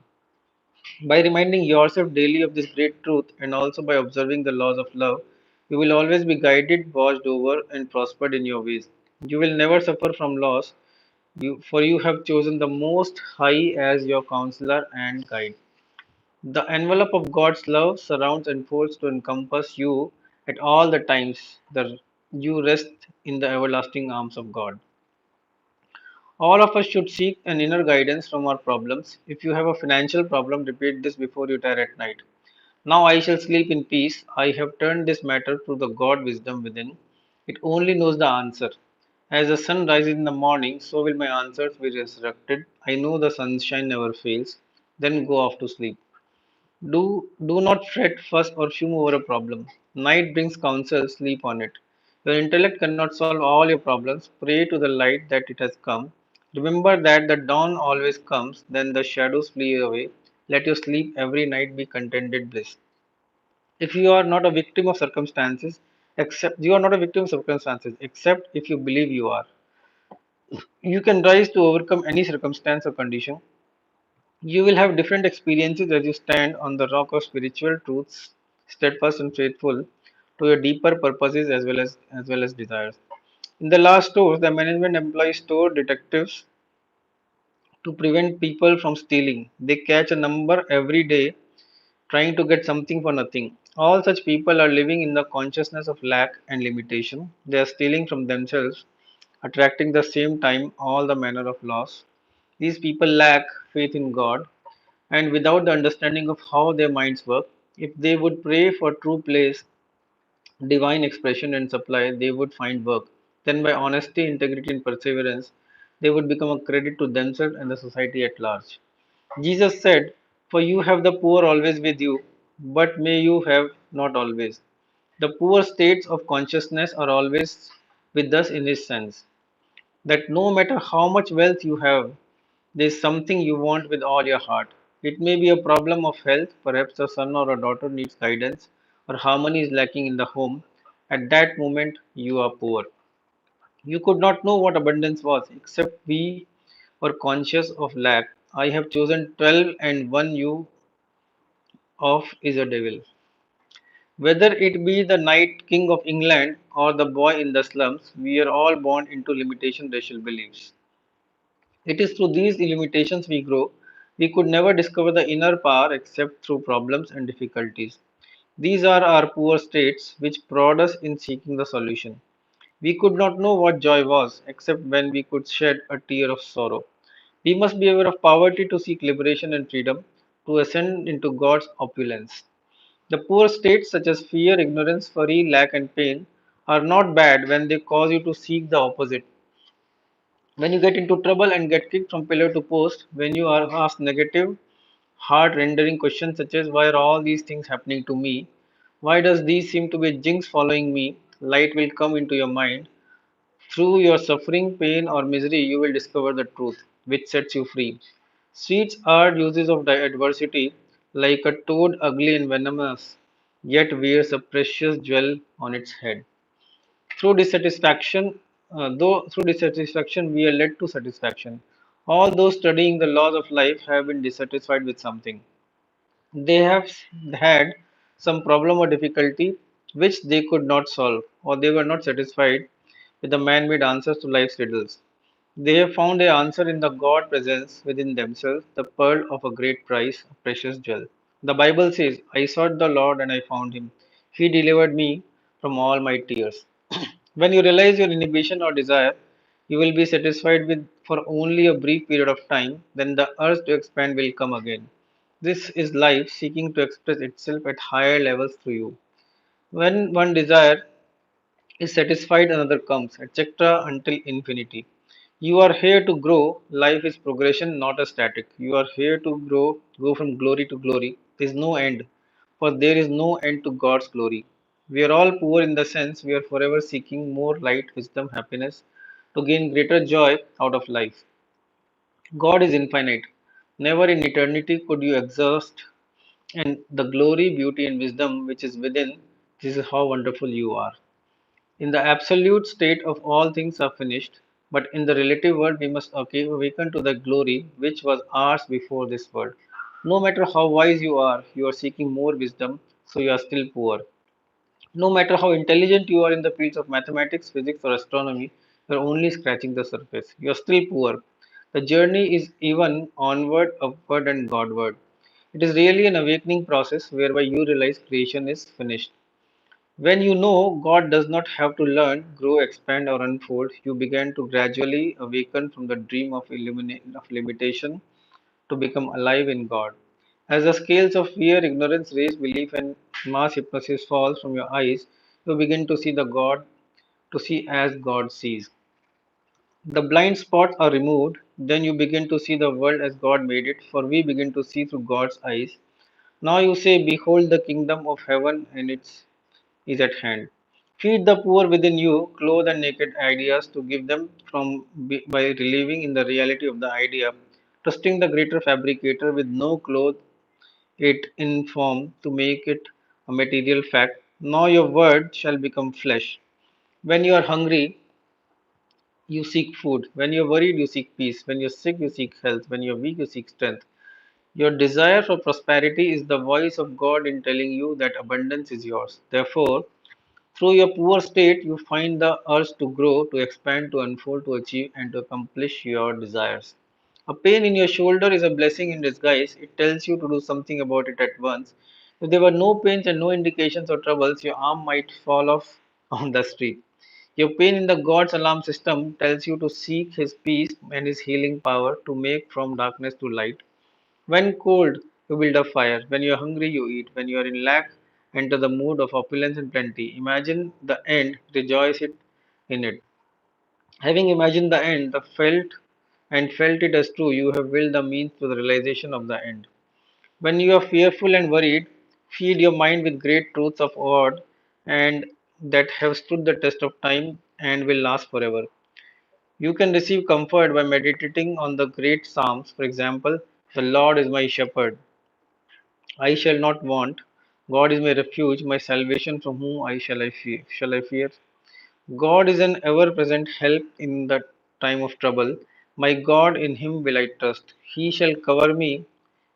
By reminding yourself daily of this great truth and also by observing the laws of love, you will always be guided, watched over, and prospered in your ways. You will never suffer from loss, for you have chosen the Most High as your counselor and guide. The envelope of God's love surrounds and folds to encompass you at all the times that you rest in the everlasting arms of God. All of us should seek an inner guidance from our problems. If you have a financial problem, repeat this before you retire at night. Now I shall sleep in peace. I have turned this matter to the God wisdom within. It only knows the answer. As the sun rises in the morning, so will my answers be resurrected. I know the sunshine never fails. Then go off to sleep. Do not fret, fuss, or fume over a problem. Night brings counsel, sleep on it. Your intellect cannot solve all your problems. Pray to the light that it has come. Remember that the dawn always comes, then the shadows flee away. Let your sleep every night be contented bliss. If you are not a victim of circumstances, except you are not a victim of circumstances, except if you believe you are. You can rise to overcome any circumstance or condition. You will have different experiences as you stand on the rock of spiritual truths, steadfast and faithful to your deeper purposes as well as desires. In the last stores, the management employs store detectives to prevent people from stealing. They catch a number every day trying to get something for nothing. All such people are living in the consciousness of lack and limitation. They are stealing from themselves, attracting the same time all the manner of loss. These people lack faith in God, and without the understanding of how their minds work, if they would pray for true place, divine expression, and supply, they would find work. Then, by honesty, integrity, and perseverance, they would become a credit to themselves and the society at large. Jesus said, "For you have the poor always with you, but may you have not always." The poor states of consciousness are always with us in this sense that no matter how much wealth you have, there is something you want with all your heart. It may be a problem of health, perhaps a son or a daughter needs guidance, or harmony is lacking in the home. At that moment, you are poor. You could not know what abundance was, except we were conscious of lack. I have chosen 12 and one you of is a devil. Whether it be the Night King of England or the boy in the slums, we are all born into limitation racial beliefs. It is through these limitations we grow. We could never discover the inner power except through problems and difficulties. These are our poor states which prod us in seeking the solution. We could not know what joy was except when we could shed a tear of sorrow. We must be aware of poverty to seek liberation and freedom, to ascend into God's opulence. The poor states such as fear, ignorance, worry, lack, and pain are not bad when they cause you to seek the opposite. When you get into trouble and get kicked from pillar to post, when you are asked negative, heart rendering questions such as why are all these things happening to me? Why does these seem to be jinx following me? Light will come into your mind. Through your suffering, pain, or misery, you will discover the truth, which sets you free. Sweets are uses of adversity, like a toad ugly and venomous, yet wears a precious jewel on its head. Through dissatisfaction, we are led to satisfaction. All those studying the laws of life have been dissatisfied with something. They have had some problem or difficulty which they could not solve, or they were not satisfied with the man made answers to life's riddles. They have found an answer in the God presence within themselves, the pearl of a great price, a precious jewel. The Bible says, I sought the Lord and I found him. He delivered me from all my tears. When you realize your inhibition or desire, you will be satisfied with for only a brief period of time, then the urge to expand will come again. This is life seeking to express itself at higher levels through you. When one desire is satisfied, another comes, etc., until infinity. You are here to grow. Life is progression, not a static. You are here to go from glory to glory. There is no end, for there is no end to God's glory. We are all poor in the sense we are forever seeking more light, wisdom, happiness, to gain greater joy out of life. God is infinite. Never in eternity could you exhaust and the glory, beauty, and wisdom which is within. This is how wonderful you are. In the absolute state of all things are finished, but in the relative world we must awaken to the glory which was ours before this world. No matter how wise you are seeking more wisdom, so you are still poor. No matter how intelligent you are in the fields of mathematics, physics, or astronomy, you are only scratching the surface. You are still poor. The journey is even onward, upward, and Godward. It is really an awakening process whereby you realize creation is finished. When you know God does not have to learn, grow, expand, or unfold, you begin to gradually awaken from the dream of, of limitation to become alive in God. As the scales of fear, ignorance, rage, belief, and mass hypnosis fall from your eyes, you begin to see the God, to see as God sees. The blind spots are removed, then you begin to see the world as God made it, for we begin to see through God's eyes. Now you say, behold, the kingdom of heaven and its is at hand. Feed the poor within you, clothe the naked ideas to give them by relieving in the reality of the idea, trusting the greater fabricator with no cloth it in form to make it a material fact. Now your word shall become flesh. When you are hungry, you seek food. When you are worried, you seek peace. When you are sick, you seek health. When you are weak, you seek strength. Your desire for prosperity is the voice of God in telling you that abundance is yours. Therefore, through your poor state, you find the urge to grow, to expand, to unfold, to achieve, and to accomplish your desires. A pain in your shoulder is a blessing in disguise. It tells you to do something about it at once. If there were no pains and no indications of troubles, your arm might fall off on the street. Your pain in the God's alarm system tells you to seek His peace and His healing power to make from darkness to light. When cold, you build a fire. When you are hungry, you eat. When you are in lack, enter the mood of opulence and plenty. Imagine the end, rejoice in it. Having imagined the end, the felt it as true, you have willed the means to the realization of the end. When you are fearful and worried, feed your mind with great truths of God and that have stood the test of time and will last forever. You can receive comfort by meditating on the great Psalms. For example, the Lord is my shepherd. I shall not want. God is my refuge, my salvation. From whom I fear? Shall I fear? God is an ever-present help in the time of trouble. My God, in Him will I trust. He shall cover me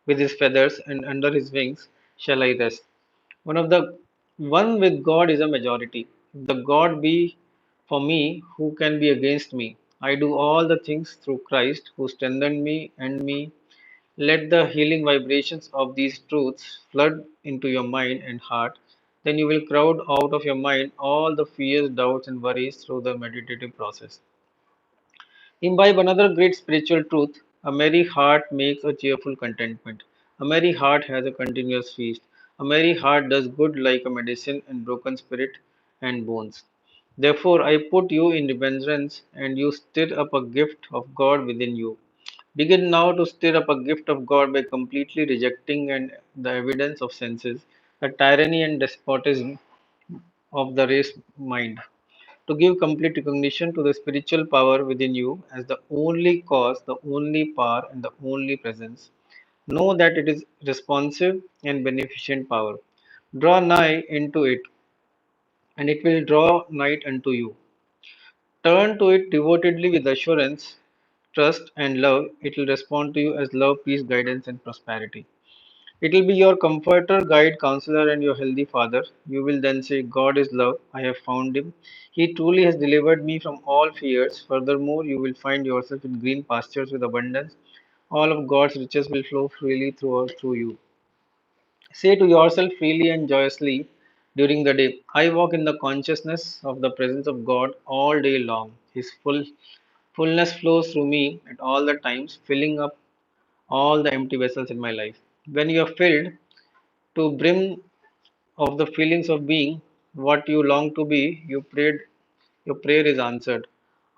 with His feathers, and under His wings shall I rest. One with God is a majority. If the God be for me, who can be against me? I do all the things through Christ who strengthened me and me. Let the healing vibrations of these truths flood into your mind and heart. Then you will crowd out of your mind all the fears, doubts, and worries through the meditative process. Imbibe another great spiritual truth. A merry heart makes a cheerful contentment. A merry heart has a continuous feast. A merry heart does good like a medicine in broken spirit and bones. Therefore, I put you in remembrance, and you stir up a gift of God within you. Begin now to stir up a gift of God by completely rejecting and the evidence of senses, the tyranny and despotism of the race mind. To give complete recognition to the spiritual power within you as the only cause, the only power, and the only presence. Know that it is responsive and beneficent power. Draw nigh into it, and it will draw nigh unto you. Turn to it devotedly with assurance, trust, and love. It will respond to you as love, peace, guidance, and prosperity. It will be your comforter, guide, counselor, and your healthy father. You will then say, God is love. I have found him. He truly has delivered me from all fears. Furthermore, you will find yourself in green pastures with abundance. All of God's riches will flow freely through you. Say to yourself freely and joyously during the day, I walk in the consciousness of the presence of God all day long. His fullness flows through me at all the times, filling up all the empty vessels in my life. When you are filled to brim of the feelings of being what you long to be, your prayer is answered.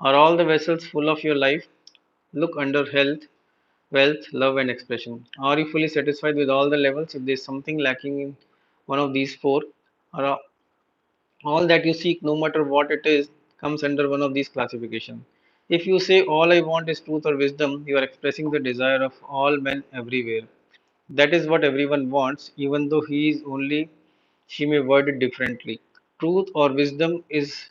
Are all the vessels full of your life? Look under health, wealth, love, and expression. Are you fully satisfied with all the levels? If there is something lacking in one of these four, or all that you seek, no matter what it is, comes under one of these classifications. If you say all I want is truth or wisdom, you are expressing the desire of all men everywhere. That is what everyone wants, even though he is only she may word it differently. Truth or wisdom is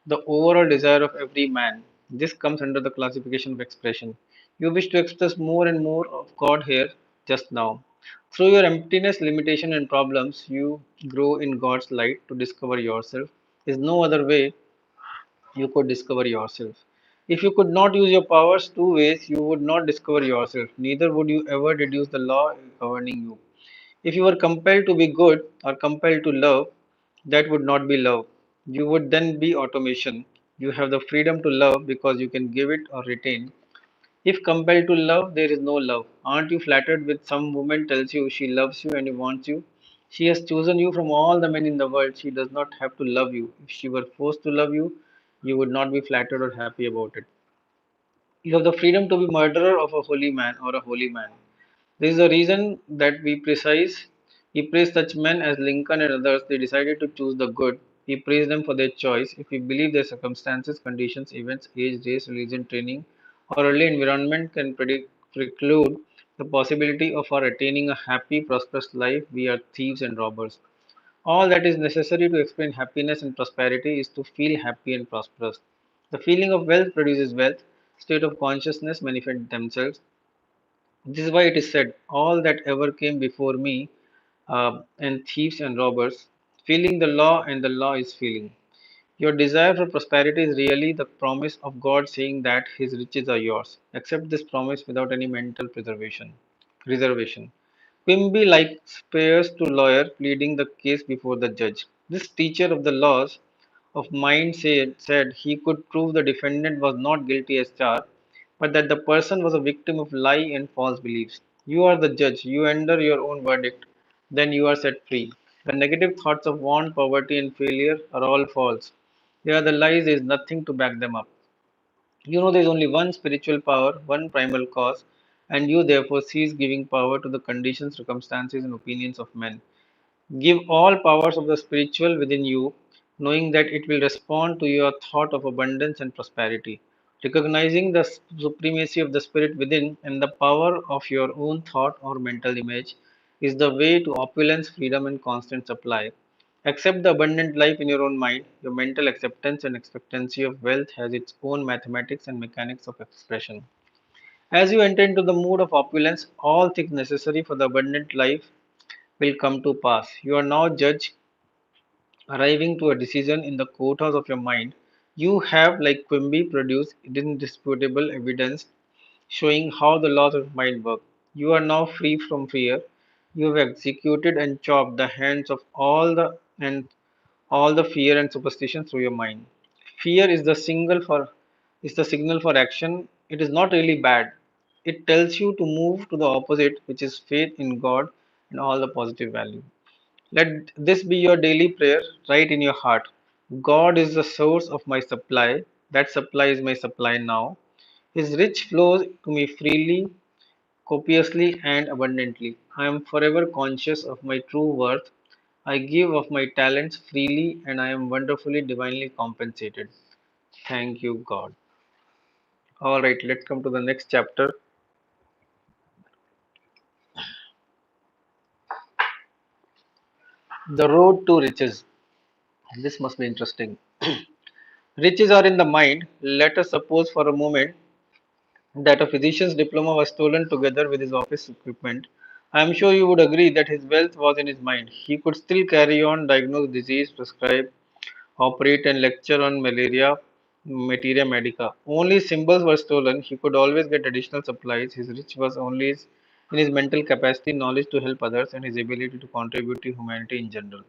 the overall desire of every man. This comes under the classification of expression. You wish to express more and more of God here, just now. Through your emptiness, limitation, and problems, you grow in God's light to discover yourself. There is no other way you could discover yourself. If you could not use your powers two ways, you would not discover yourself. Neither would you ever deduce the law governing you. If you were compelled to be good or compelled to love, that would not be love. You would then be automation. You have the freedom to love because you can give it or retain. If compelled to love, there is no love. Aren't you flattered with some woman tells you she loves you and wants you? She has chosen you from all the men in the world. She does not have to love you. If she were forced to love you, you would not be flattered or happy about it. You have the freedom to be murderer of a holy man or a holy man. This is the reason that we praise such men as Lincoln and others. They decided to choose the good. We praise them for their choice. If we believe their circumstances, conditions, events, age, race, religion, training, or early environment can preclude the possibility of our attaining a happy, prosperous life, we are thieves and robbers. All that is necessary to explain happiness and prosperity is to feel happy and prosperous. The feeling of wealth produces wealth. State of consciousness manifest themselves. This is why it is said, all that ever came before me, and thieves and robbers, feeling the law, and the law is feeling. Your desire for prosperity is really the promise of God saying that His riches are yours. Accept this promise without any mental reservation. Quimby like spares to lawyer pleading the case before the judge. This teacher of the laws of mind said he could prove the defendant was not guilty as charged, but that the person was a victim of lie and false beliefs. You are the judge, you enter your own verdict, then you are set free. The negative thoughts of want, poverty, and failure are all false. They are the lies, there is nothing to back them up. You know there is only one spiritual power, one primal cause, and you therefore cease giving power to the conditions, circumstances, and opinions of men. Give all powers of the spiritual within you, knowing that it will respond to your thought of abundance and prosperity. Recognizing the supremacy of the spirit within and the power of your own thought or mental image is the way to opulence, freedom, and constant supply. Accept the abundant life in your own mind. Your mental acceptance and expectancy of wealth has its own mathematics and mechanics of expression. As you enter into the mood of opulence, all things necessary for the abundant life will come to pass. You are now judge arriving to a decision in the courthouse of your mind. You have, like Quimby, produced indisputable evidence showing how the laws of mind work. You are now free from fear. You have executed and chopped the hands of all the fear and superstition through your mind. Fear is the signal for action. It is not really bad. It tells you to move to the opposite, which is faith in God and all the positive value. Let this be your daily prayer right in your heart. God is the source of my supply. That supply is my supply now. His rich flows to me freely, copiously, and abundantly. I am forever conscious of my true worth. I give of my talents freely, and I am wonderfully, divinely compensated. Thank you, God. All right, let's come to the next chapter. The road to riches. This must be interesting. Riches are in the mind. Let us suppose for a moment that a physician's diploma was stolen together with his office equipment. I am sure you would agree that his wealth was in his mind. He could still carry on, diagnose disease, prescribe, operate, and lecture on malaria, materia medica. Only symbols were stolen. He could always get additional supplies. His rich was only in his mental capacity, knowledge to help others, and his ability to contribute to humanity in general.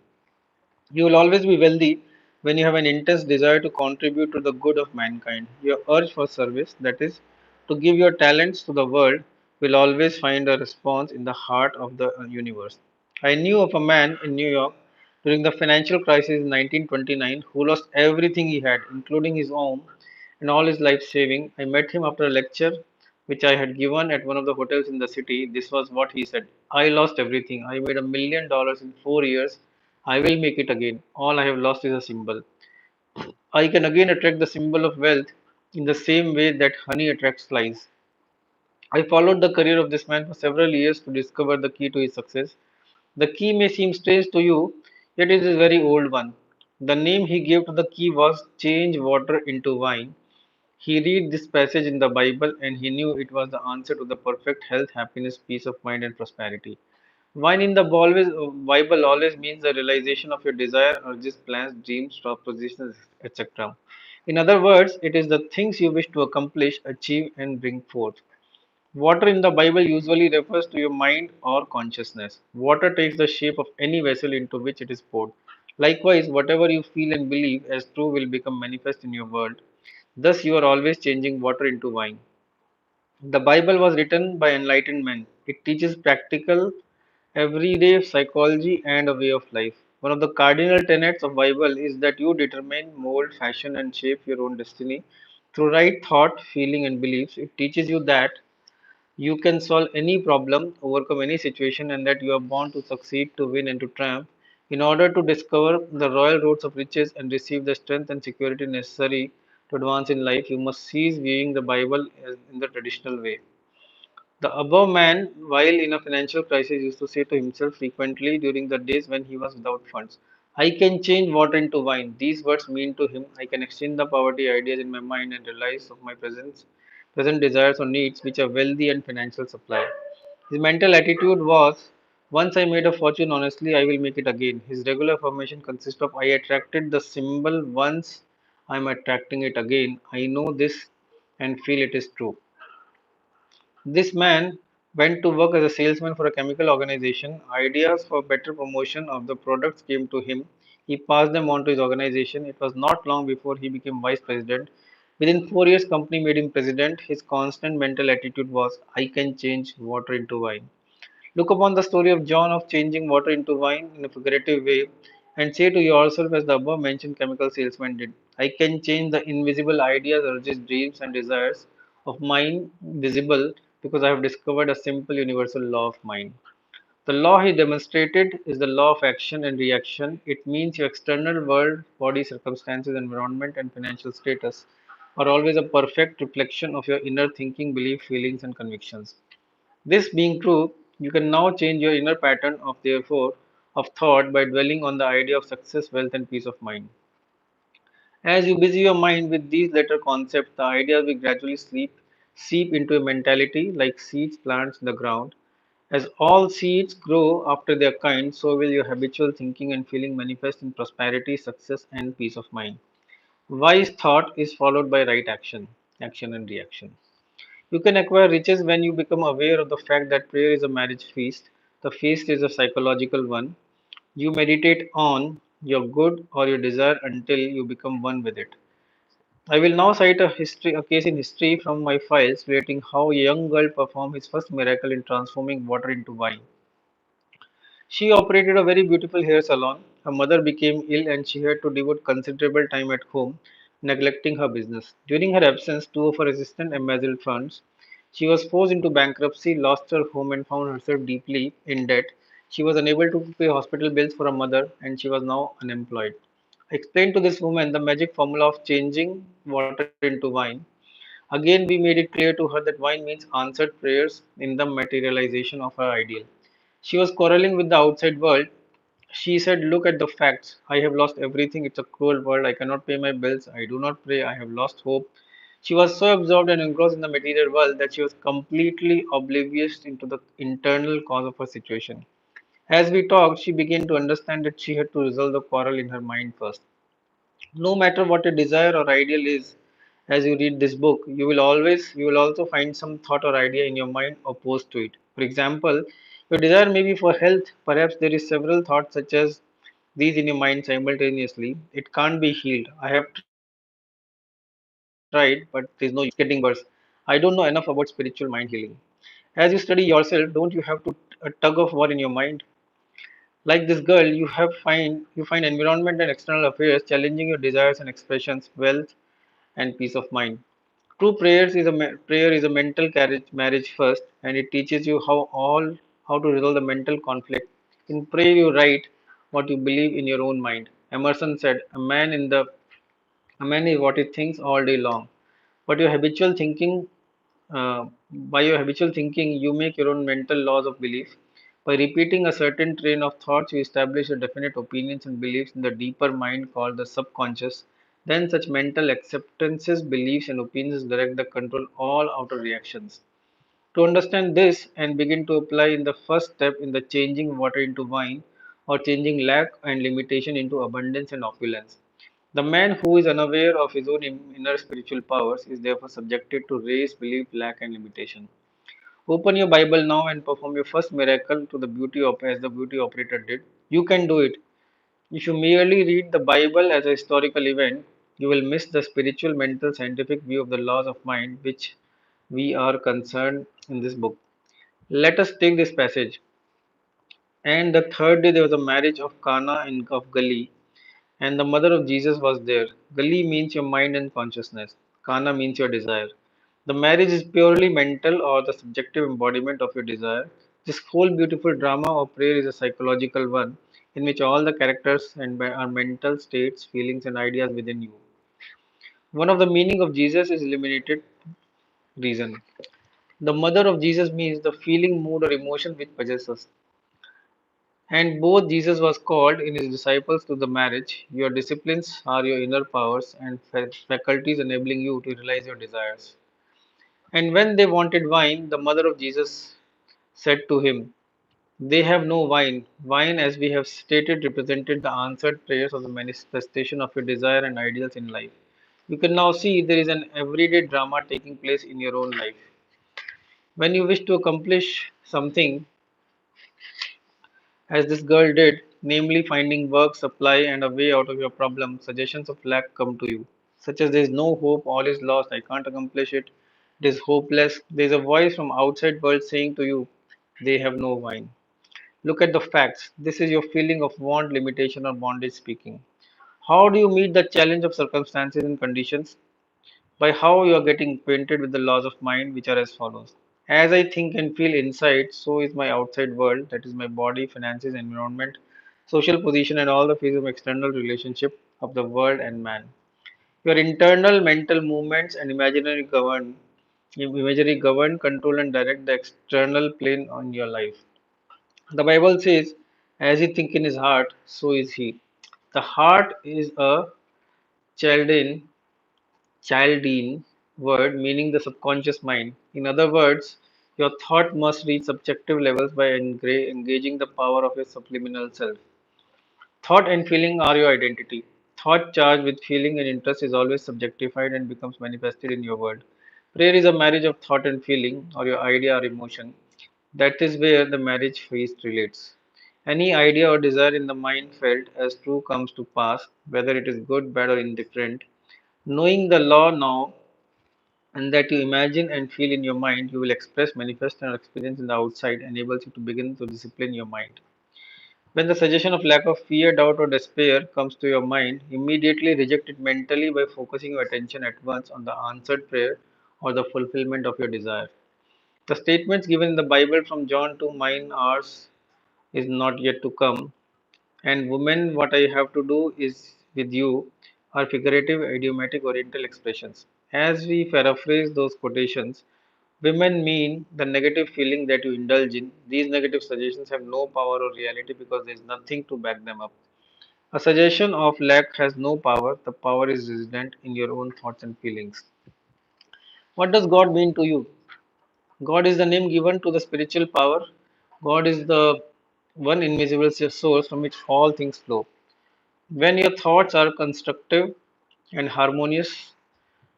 You will always be wealthy when you have an intense desire to contribute to the good of mankind. Your urge for service, that is, to give your talents to the world, will always find a response in the heart of the universe. I knew of a man in New York during the financial crisis in 1929 who lost everything he had, including his home and all his life saving. I met him after a lecture which I had given at one of the hotels in the city. This was what he said: I lost everything. I made $1 million in 4 years. I will make it again. All I have lost is a symbol. I can again attract the symbol of wealth in the same way that honey attracts flies. I followed the career of this man for several years to discover the key to his success. The key may seem strange to you, yet it is a very old one. The name he gave to the key was change water into wine. He read this passage in the Bible and he knew it was the answer to the perfect health, happiness, peace of mind, and prosperity. Wine in the Bible always means the realization of your desire, urges, plans, dreams, propositions, etc. In other words, it is the things you wish to accomplish, achieve, and bring forth. Water in the Bible usually refers to your mind or consciousness. Water takes the shape of any vessel into which it is poured. Likewise, whatever you feel and believe as true will become manifest in your world. Thus, you are always changing water into wine. The Bible was written by enlightened men. It teaches practical, everyday psychology and a way of life. One of the cardinal tenets of Bible is that you determine, mold, fashion, and shape your own destiny through right thought, feeling, and beliefs. It teaches you that you can solve any problem, overcome any situation, and that you are born to succeed, to win, and to triumph. In order to discover the royal roads of riches and receive the strength and security necessary to advance in life, you must cease viewing the Bible in the traditional way. The above man, while in a financial crisis, used to say to himself frequently during the days when he was without funds, I can change water into wine. These words mean to him, I can exchange the poverty ideas in my mind and realize of my present desires or needs which are wealthy and financial supply. His mental attitude was, once I made a fortune honestly, I will make it again. His regular affirmation consists of, I attracted the symbol once, I am attracting it again. I know this and feel it is true. This man went to work as a salesman for a chemical organization. Ideas for better promotion of the products came to him. He passed them on to his organization. It was not long before he became vice president. Within 4 years, company made him president. His constant mental attitude was, I can change water into wine. Look upon the story of John of changing water into wine in a figurative way and say to yourself, as the above mentioned chemical salesman did, I can change the invisible ideas, urges, dreams, and desires of mine visible because I have discovered a simple universal law of mind. The law he demonstrated is the law of action and reaction. It means your external world, body, circumstances, environment, and financial status are always a perfect reflection of your inner thinking, belief, feelings, and convictions. This being true, you can now change your inner pattern of therefore of thought by dwelling on the idea of success, wealth, and peace of mind. As you busy your mind with these latter concepts, the ideas will gradually seep into a mentality like seeds plants in the ground. As all seeds grow after their kind, so will your habitual thinking and feeling manifest in prosperity, success, and peace of mind. Wise thought is followed by right action, action and reaction. You can acquire riches when you become aware of the fact that prayer is a marriage feast. The feast is a psychological one. You meditate on your good or your desire until you become one with it. I will now cite a case in history from my files relating how a young girl performed his first miracle in transforming water into wine. She operated a very beautiful hair salon. Her mother became ill and she had to devote considerable time at home, neglecting her business. During her absence, two of her assistants embezzled funds. She was forced into bankruptcy, lost her home, and found herself deeply in debt. She was unable to pay hospital bills for her mother, and she was now unemployed. I explained to this woman the magic formula of changing water into wine. Again, we made it clear to her that wine means answered prayers in the materialization of her ideal. She was quarreling with the outside world. She said, look at the facts. I have lost everything. It's a cruel world. I cannot pay my bills. I do not pray. I have lost hope. She was so absorbed and engrossed in the material world that she was completely oblivious into the internal cause of her situation. As we talked, she began to understand that she had to resolve the quarrel in her mind first. No matter what your desire or ideal is, as you read this book, you will also find some thought or idea in your mind opposed to it. For example, your desire may be for health. Perhaps there is several thoughts such as these in your mind simultaneously. It can't be healed. I have tried, but there is no use. It's getting worse. I don't know enough about spiritual mind healing. As you study yourself, don't you have to a tug of war in your mind? Like this girl, you find environment and external affairs challenging your desires and expressions, wealth and peace of mind. True prayer is a mental marriage first, and it teaches you how to resolve the mental conflict. In prayer, you write what you believe in your own mind. Emerson said, "A man is what he thinks all day long." But your habitual thinking, by your habitual thinking, you make your own mental laws of belief. By repeating a certain train of thoughts, you establish a definite opinions and beliefs in the deeper mind called the subconscious. Then such mental acceptances, beliefs, and opinions direct the control all outer reactions. To understand this and begin to apply in the first step in the changing water into wine or changing lack and limitation into abundance and opulence. The man who is unaware of his own inner spiritual powers is therefore subjected to race, belief, lack, and limitation. Open your Bible now and perform your first miracle to the beauty of as the beauty operator did. You can do it. If you merely read the Bible as a historical event, you will miss the spiritual, mental, scientific view of the laws of mind which we are concerned in this book. Let us take this passage. And the third day there was a marriage of Cana in of Galilee, and the mother of Jesus was there. Galilee means your mind and consciousness. Cana means your desire. The marriage is purely mental or the subjective embodiment of your desire. This whole beautiful drama of prayer is a psychological one in which all the characters and are mental states, feelings, and ideas within you. One of the meaning of Jesus is eliminated reason. The mother of Jesus means the feeling, mood, or emotion which possesses. And both Jesus was called in his disciples to the marriage. Your disciplines are your inner powers and faculties enabling you to realize your desires. And when they wanted wine, the mother of Jesus said to him, they have no wine. Wine, as we have stated, represented the answered prayers of the manifestation of your desire and ideals in life. You can now see there is an everyday drama taking place in your own life. When you wish to accomplish something, as this girl did, namely finding work, supply, and a way out of your problem, suggestions of lack come to you, such as there is no hope, all is lost, I can't accomplish it, it is hopeless. There is a voice from outside world saying to you, they have no wine. Look at the facts. This is your feeling of want, limitation, or bondage speaking. How do you meet the challenge of circumstances and conditions? By how you are getting acquainted with the laws of mind, which are as follows. As I think and feel inside, so is my outside world, that is my body, finances, environment, social position, and all the phases of external relationship of the world and man. Your internal mental movements and imagery govern, control, and direct the external plane on your life. The Bible says, as he think in his heart, so is he. The heart is a Chaldean Chaldean word meaning the subconscious mind. In other words, your thought must reach subjective levels by engaging the power of your subliminal self. Thought and feeling are your identity. Thought charged with feeling and interest is always subjectified and becomes manifested in your world. Prayer is a marriage of thought and feeling, or your idea or emotion. That is where the marriage feast relates. Any idea or desire in the mind felt as true comes to pass, whether it is good, bad, or indifferent. Knowing the law now and that you imagine and feel in your mind, you will express, manifest, and experience in the outside enables you to begin to discipline your mind. When the suggestion of lack of fear, doubt, or despair comes to your mind, immediately reject it mentally by focusing your attention at once on the answered prayer or the fulfillment of your desire. The statements given in the Bible from John to mine ours is not yet to come, and woman, what I have to do is with you are figurative, idiomatic, oriental expressions. As we paraphrase those quotations, women mean the negative feeling that you indulge in. These negative suggestions have no power or reality because there is nothing to back them up. A suggestion of lack has no power, the power is resident in your own thoughts and feelings. What does God mean to you? God is the name given to the spiritual power. God is the one invisible source from which all things flow. When your thoughts are constructive and harmonious,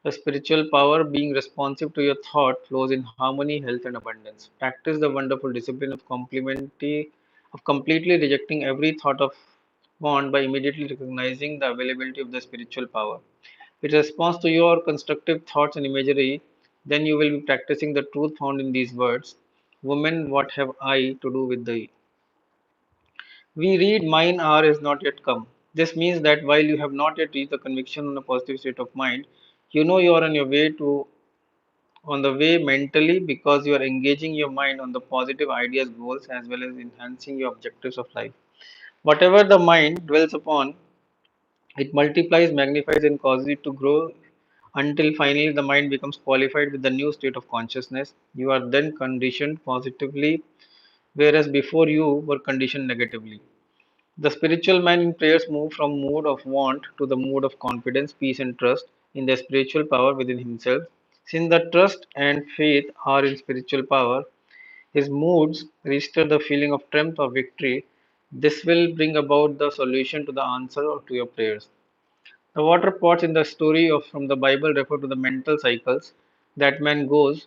the spiritual power being responsive to your thought flows in harmony, health, and abundance. Practice the wonderful discipline of completely rejecting every thought of want by immediately recognizing the availability of the spiritual power. It responds to your constructive thoughts and imagery, then you will be practicing the truth found in these words. Woman, what have I to do with thee? We read, mine hour is not yet come. This means that while you have not yet reached the conviction on a positive state of mind, you know you are on the way mentally because you are engaging your mind on the positive ideas, goals, as well as enhancing your objectives of life. Whatever the mind dwells upon, it multiplies, magnifies, and causes it to grow until finally the mind becomes qualified with the new state of consciousness. You are then conditioned positively, whereas before you were conditioned negatively. The spiritual man in prayers move from mood of want to the mood of confidence, peace, and trust in the spiritual power within himself. Since the trust and faith are in spiritual power, his moods register the feeling of triumph or victory. This will bring about the solution to the answer to your prayers. The water pots in the story of from the Bible refer to the mental cycles that man goes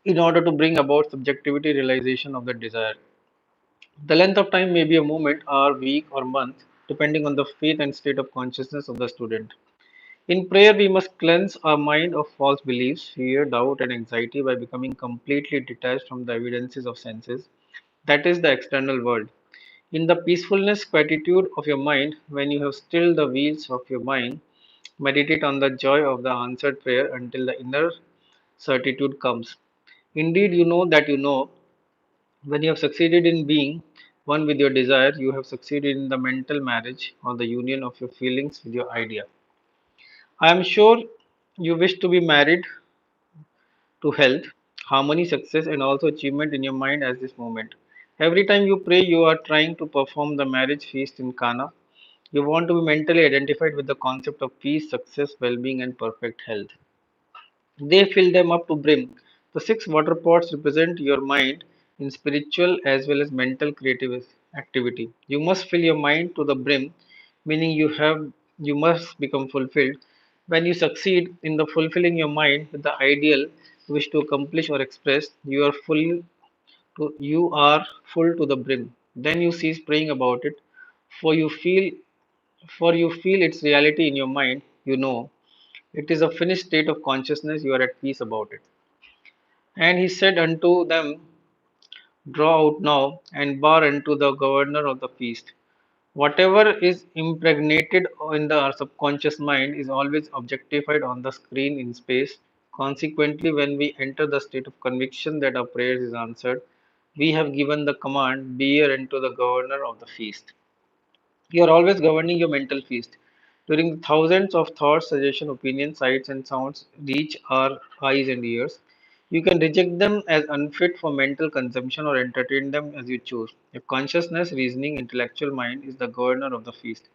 in order to bring about subjectivity realization of the desire. The length of time may be a moment, hour, week, or month, depending on the faith and state of consciousness of the student. In prayer, we must cleanse our mind of false beliefs, fear, doubt, and anxiety by becoming completely detached from the evidences of senses, that is, the external world. In the peacefulness, quietude of your mind, when you have stilled the wheels of your mind, meditate on the joy of the answered prayer until the inner certitude comes. Indeed, you know that you know. When you have succeeded in being one with your desire, you have succeeded in the mental marriage or the union of your feelings with your idea. I am sure you wish to be married to health, harmony, success, and also achievement in your mind at this moment. Every time you pray, you are trying to perform the marriage feast in Kana. You want to be mentally identified with the concept of peace, success, well being, and perfect health. They fill them up to brim. The six water pots represent your mind in spiritual as well as mental creative activity. You must fill your mind to the brim, meaning you must become fulfilled. When you succeed in the fulfilling your mind with the ideal you wish to accomplish or express, you are full to the brim. Then you cease praying about it, for you feel you feel its reality in your mind, you know. It is a finished state of consciousness, you are at peace about it. And he said unto them, draw out now, and bar unto the governor of the feast. Whatever is impregnated in the subconscious mind is always objectified on the screen in space. Consequently, when we enter the state of conviction that our prayers is answered, we have given the command, bear unto the governor of the feast. You are always governing your mental feast. During thousands of thoughts, suggestions, opinions, sights, and sounds reach our eyes and ears. You can reject them as unfit for mental consumption or entertain them as you choose. Your consciousness, reasoning, intellectual mind is the governor of the feast.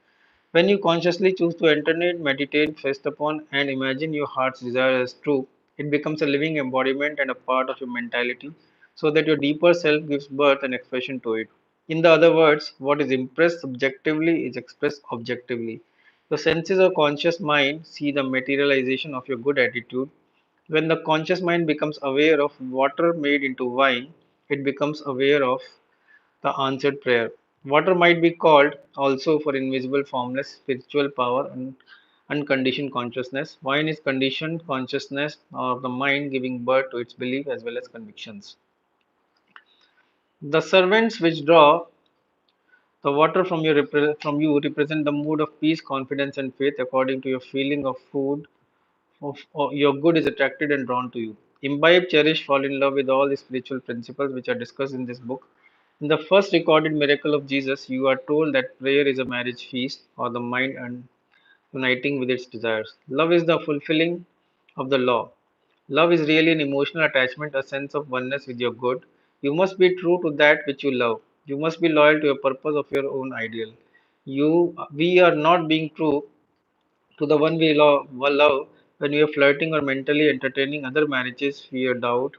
When you consciously choose to entertain, meditate, feast upon, and imagine your heart's desire as true, it becomes a living embodiment and a part of your mentality, so that your deeper self gives birth and expression to it. In the other words, what is impressed subjectively is expressed objectively. Your senses or conscious mind see the materialization of your good attitude. When the conscious mind becomes aware of water made into wine, it becomes aware of the answered prayer. Water might be called also for invisible, formless spiritual power and unconditioned consciousness. Wine is conditioned consciousness of the mind giving birth to its belief as well as convictions. The servants which draw the water from you represent the mood of peace, confidence, and faith according to your feeling of food. Of your good is attracted and drawn to you. Imbibe, cherish, fall in love with all the spiritual principles which are discussed in this book. In the first recorded miracle of Jesus, you are told that prayer is a marriage feast or the mind and uniting with its desires. Love is the fulfilling of the law. Love is really an emotional attachment, a sense of oneness with your good. You must be true to that which you love. You must be loyal to your purpose of your own ideal. We are not being true to the one we love when we are flirting or mentally entertaining other marriages, fear, doubt,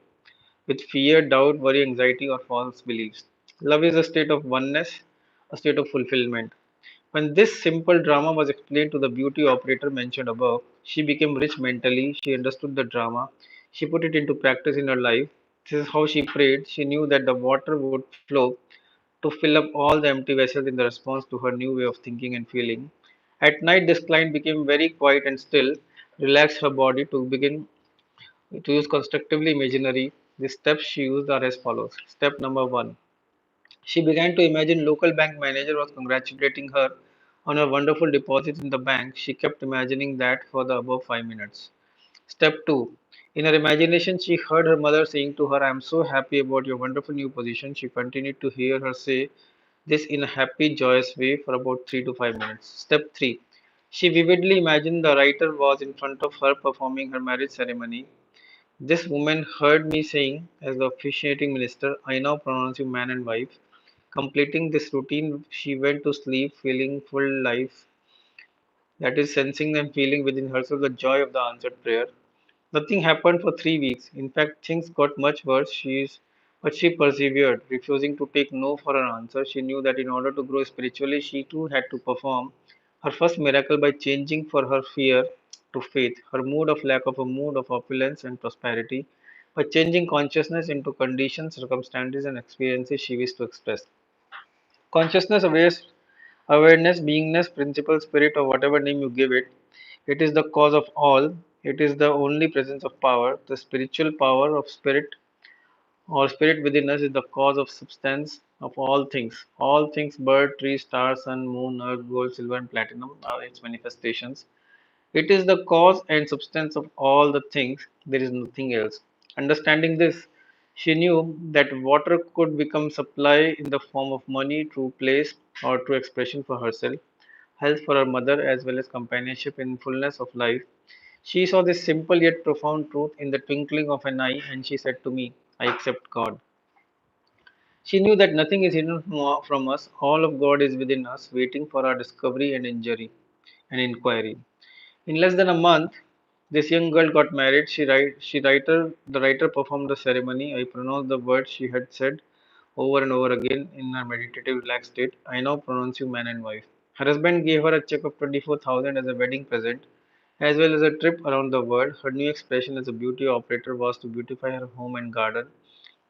worry, anxiety, or false beliefs. Love is a state of oneness, a state of fulfillment. When this simple drama was explained to the beauty operator mentioned above, she became rich mentally. She understood the drama. She put it into practice in her life. This is how she prayed. She knew that the water would flow to fill up all the empty vessels in the response to her new way of thinking and feeling. At night, this client became very quiet and still, relaxed her body to begin to use constructively imaginary. The steps she used are as follows. Step number one. She began to imagine local bank manager was congratulating her on her wonderful deposits in the bank. She kept imagining that for the above 5 minutes. Step 2. In her imagination, she heard her mother saying to her, I am so happy about your wonderful new position. She continued to hear her say this in a happy, joyous way for about 3 to 5 minutes. Step 3. She vividly imagined the writer was in front of her performing her marriage ceremony. This woman heard me saying, as the officiating minister, I now pronounce you man and wife. Completing this routine, she went to sleep feeling full life, that is, sensing and feeling within herself the joy of the answered prayer. Nothing happened for 3 weeks. In fact, things got much worse. But she persevered, refusing to take no for an answer. She knew that in order to grow spiritually, she too had to perform her first miracle by changing for her fear to faith, her mood of lack of a mood of opulence and prosperity, by changing consciousness into conditions, circumstances, and experiences she wished to express. Consciousness, awareness, beingness, principle, spirit, or whatever name you give it, it is the cause of all. It is the only presence of power. The spiritual power of spirit or spirit within us is the cause of substance of all things. All things, bird, tree, star, sun, moon, earth, gold, silver, and platinum are its manifestations. It is the cause and substance of all the things. There is nothing else. Understanding this, she knew that water could become supply in the form of money, true place, or true expression for herself, health for her mother, as well as companionship in fullness of life. She saw this simple yet profound truth in the twinkling of an eye, and she said to me, I accept God. She knew that nothing is hidden from us, all of God is within us, waiting for our discovery and inquiry. In less than a month, this young girl got married. The writer performed the ceremony. I pronounced the words she had said over and over again in her meditative, relaxed state. I now pronounce you man and wife. Her husband gave her a check of 24,000 as a wedding present, as well as a trip around the world. Her new expression as a beauty operator was to beautify her home and garden,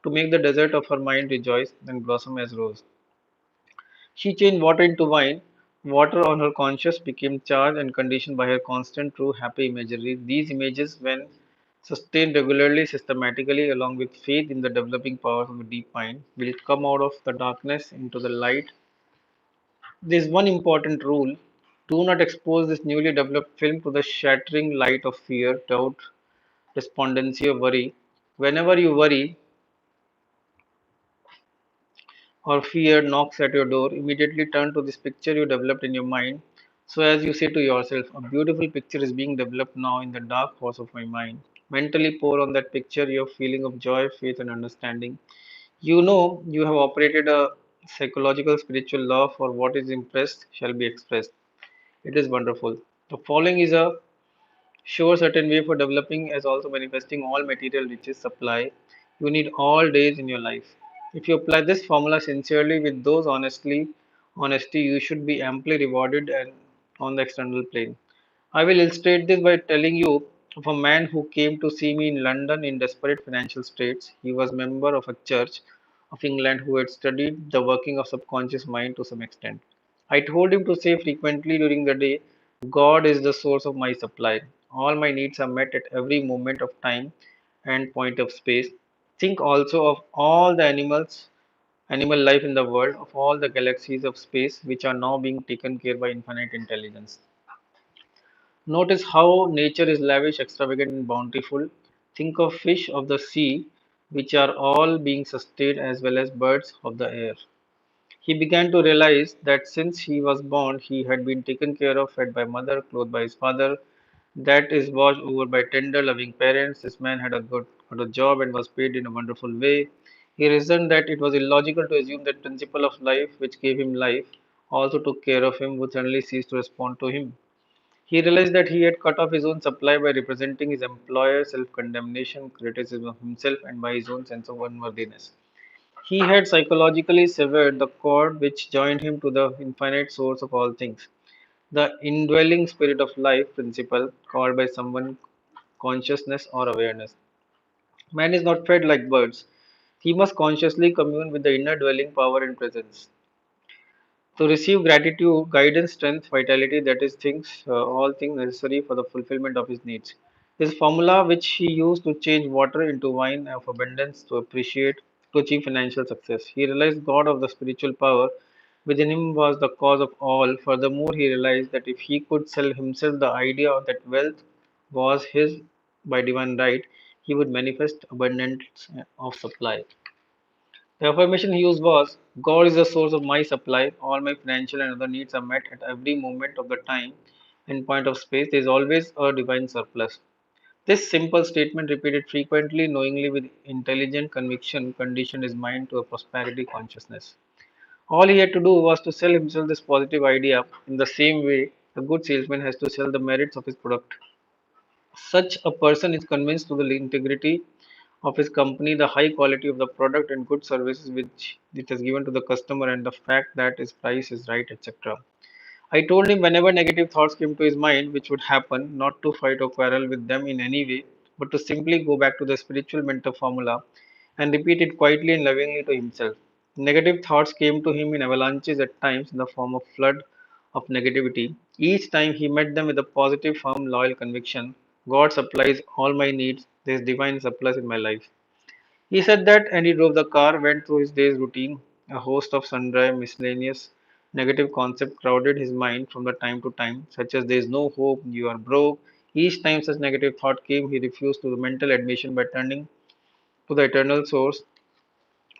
to make the desert of her mind rejoice and blossom as rose. She changed water into wine. Water on her conscience became charged and conditioned by her constant, true, happy imagery. These images, when sustained regularly, systematically, along with faith in the developing powers of the deep mind, will come out of the darkness into the light. There is one important rule: do not expose this newly developed film to the shattering light of fear, doubt, despondency, or worry. Whenever you worry, or fear knocks at your door, immediately turn to this picture you developed in your mind. So, as you say to yourself, a beautiful picture is being developed now in the dark force of my mind. Mentally pour on that picture your feeling of joy, faith, and understanding. You know you have operated a psychological spiritual law for what is impressed shall be expressed. It is wonderful. The following is a sure certain way for developing as also manifesting all material riches supply you need all days in your life. If you apply this formula sincerely with those honesty, you should be amply rewarded and on the external plane. I will illustrate this by telling you of a man who came to see me in London in desperate financial straits. He was member of a church of England who had studied the working of subconscious mind to some extent. I told him to say frequently during the day, God is the source of my supply. All my needs are met at every moment of time and point of space. Think also of all the animal life in the world, of all the galaxies of space which are now being taken care by infinite intelligence. Notice how nature is lavish, extravagant, and bountiful. Think of fish of the sea, which are all being sustained, as well as birds of the air. He began to realize that since he was born, he had been taken care of, fed by mother, clothed by his father, that is watched over by tender, loving parents. This man had got a job and was paid in a wonderful way. He reasoned that it was illogical to assume that principle of life, which gave him life, also took care of him, would suddenly cease to respond to him. He realized that he had cut off his own supply by representing his employer, self condemnation, criticism of himself, and by his own sense of unworthiness. He had psychologically severed the cord which joined him to the infinite source of all things. The indwelling spirit of life principle, called by someone consciousness or awareness. Man is not fed like birds. He must consciously commune with the inner dwelling power and presence. To receive gratitude, guidance, strength, vitality, that is all things necessary for the fulfillment of his needs. His formula, which he used to change water into wine of abundance, to achieve financial success. He realized God of the spiritual power within him was the cause of all. Furthermore, he realized that if he could sell himself the idea that wealth was his by divine right, he would manifest abundance of supply. The affirmation he used was, God is the source of my supply. All my financial and other needs are met at every moment of the time in point of space, there is always a divine surplus. This simple statement, repeated frequently, knowingly with intelligent conviction, conditioned his mind to a prosperity consciousness. All he had to do was to sell himself this positive idea in the same way a good salesman has to sell the merits of his product. Such a person is convinced to the integrity of his company, the high quality of the product and good services which it has given to the customer, and the fact that his price is right, etc. I told him whenever negative thoughts came to his mind, which would happen, not to fight or quarrel with them in any way, but to simply go back to the spiritual mentor formula and repeat it quietly and lovingly to himself. Negative thoughts came to him in avalanches at times in the form of flood of negativity. Each time he met them with a positive, firm, loyal conviction God supplies all my needs, there is divine surplus in my life. He said that and he drove the car, went through his day's routine. A host of sundry miscellaneous negative concepts crowded his mind from the time to time, such as there is no hope, you are broke. Each time such negative thought came, he refused to the mental admission by turning to the eternal source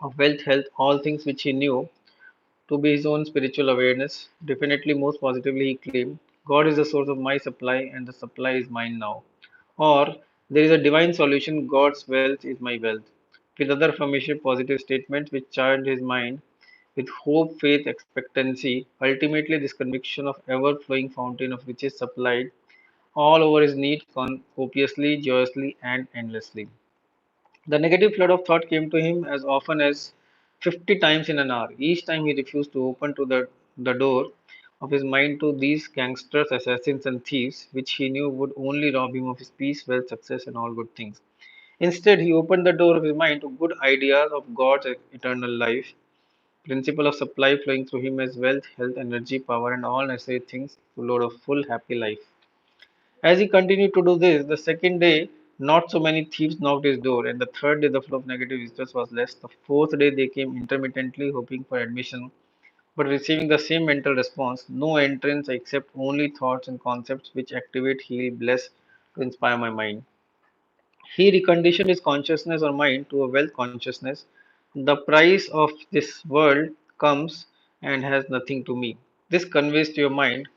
of wealth, health, all things which he knew to be his own spiritual awareness. Definitely, most positively, he claimed, God is the source of my supply and the supply is mine now. Or, there is a divine solution, God's wealth is my wealth. With other affirmative positive statements which charged his mind with hope, faith, expectancy, ultimately, this conviction of ever flowing fountain of riches supplied all over his need copiously, joyously, and endlessly. The negative flood of thought came to him as often as 50 times in an hour. Each time he refused to open to the door of his mind to these gangsters, assassins, and thieves, which he knew would only rob him of his peace, wealth, success, and all good things. Instead, he opened the door of his mind to good ideas of God's eternal life, principle of supply flowing through him as wealth, health, energy, power, and all necessary things to load a full, happy life. As he continued to do this, the second day, not so many thieves knocked his door, and the third day, the flow of negative visitors was less. The fourth day, they came intermittently, hoping for admission, but receiving the same mental response no entrance except only thoughts and concepts which activate, heal, bless to inspire my mind. He reconditioned his consciousness or mind to a wealth consciousness. The price of this world comes and has nothing to me. This conveys to your mind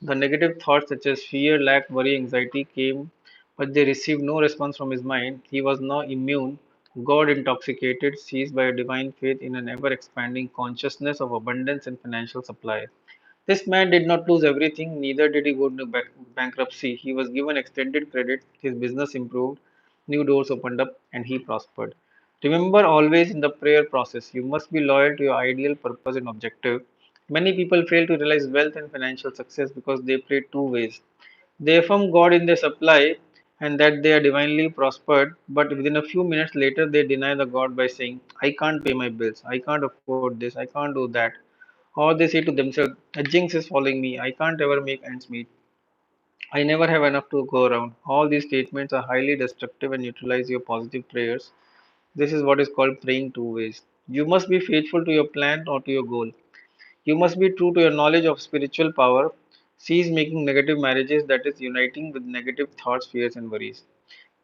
the negative thoughts such as fear, lack, worry, anxiety came, but they received no response from his mind. He was now immune, God intoxicated, seized by a divine faith in an ever expanding consciousness of abundance and financial supply. This man did not lose everything, neither did he go into bankruptcy. He was given extended credit, his business improved, new doors opened up, and he prospered. Remember always in the prayer process, you must be loyal to your ideal purpose and objective. Many people fail to realize wealth and financial success because they pray two ways. They affirm God in their supply and that they are divinely prospered, but within a few minutes later, they deny the God by saying, I can't pay my bills, I can't afford this, I can't do that. Or they say to themselves, a jinx is following me, I can't ever make ends meet, I never have enough to go around. All these statements are highly destructive and neutralize your positive prayers. This is what is called praying two ways. You must be faithful to your plan or to your goal. You must be true to your knowledge of spiritual power. Cease making negative marriages, that is, uniting with negative thoughts, fears, and worries.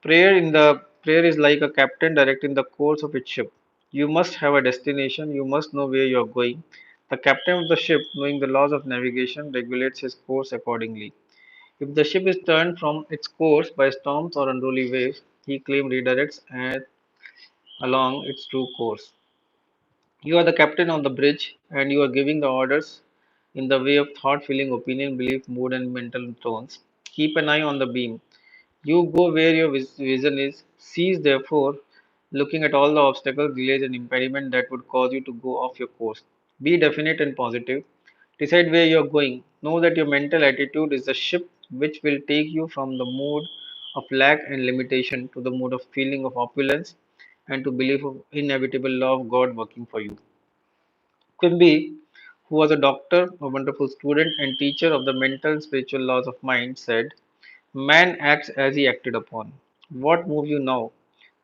Prayer is like a captain directing the course of its ship. You must have a destination, you must know where you are going. The captain of the ship, knowing the laws of navigation, regulates his course accordingly. If the ship is turned from its course by storms or unruly waves, he claims redirects and along its true course. You are the captain on the bridge and you are giving the orders in the way of thought, feeling, opinion, belief, mood, and mental tones. Keep an eye on the beam. You go where your vision is. Cease, therefore, looking at all the obstacles, delays, and impediments that would cause you to go off your course. Be definite and positive. Decide where you are going. Know that your mental attitude is the ship which will take you from the mood of lack and limitation to the mood of feeling of opulence and to belief of inevitable law of God working for you. Quimby, who was a doctor, a wonderful student, and teacher of the mental and spiritual laws of mind, said, man acts as he acted upon. What moves you now?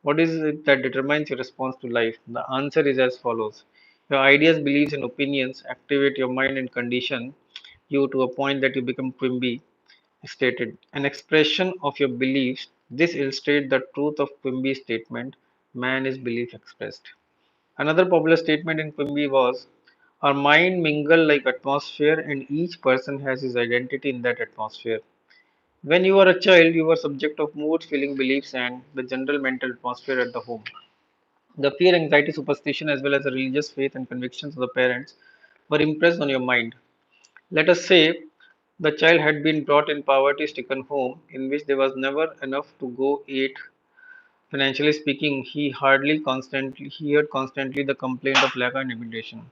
What is it that determines your response to life? The answer is as follows. Your ideas, beliefs, and opinions activate your mind and condition you to a point that you become Quimby stated. An expression of your beliefs. This illustrates the truth of Quimby's statement man is belief expressed. Another popular statement in Quimby was Our mind mingle like atmosphere, and each person has his identity in that atmosphere. When you are a child, you are subject of moods, feeling, beliefs, and the general mental atmosphere at the home. The fear, anxiety, superstition, as well as the religious faith and convictions of the parents were impressed on your mind. Let us say the child had been brought in poverty-stricken home in which there was never enough to go eat. Financially speaking, he heard constantly the complaint of lack and limitation.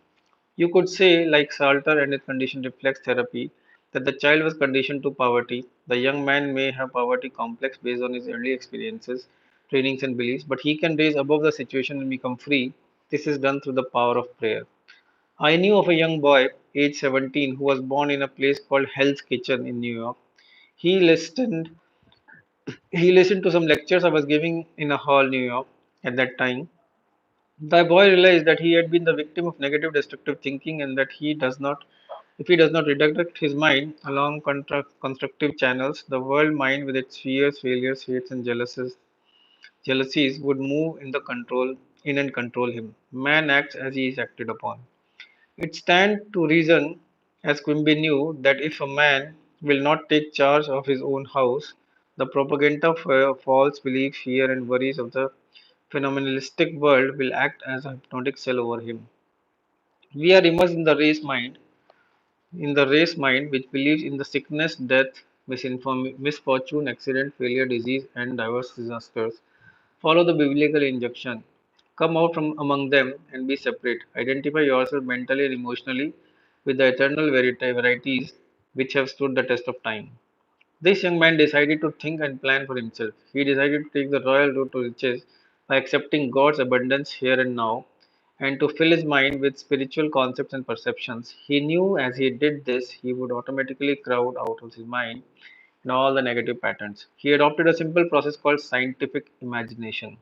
You could say, like Salter and his condition reflex therapy, that the child was conditioned to poverty. The young man may have poverty complex based on his early experiences, trainings, and beliefs, but he can raise above the situation and become free. This is done through the power of prayer. I knew of a young boy, age 17, who was born in a place called Hell's Kitchen in New York. He listened he listened to some lectures I was giving in a hall, New York, at that time. The boy realized that he had been the victim of negative destructive thinking and that if he does not redirect his mind along constructive channels, the world mind with its fears, failures, hates, and jealousies would move in and control him. Man acts as he is acted upon. It stands to reason, as Quimby knew, that if a man will not take charge of his own house, the propaganda of false belief, fear, and worries of the phenomenalistic world will act as a hypnotic cell over him. We are immersed in the race mind which believes in the sickness, death, misfortune, accident, failure, disease, and diverse disasters. Follow the biblical injunction. Come out from among them and be separate. Identify yourself mentally and emotionally with the eternal varieties which have stood the test of time. This young man decided to think and plan for himself. He decided to take the royal road to riches by accepting God's abundance here and now and to fill his mind with spiritual concepts and perceptions. He knew as he did this, he would automatically crowd out of his mind and all the negative patterns. He adopted a simple process called scientific imagination.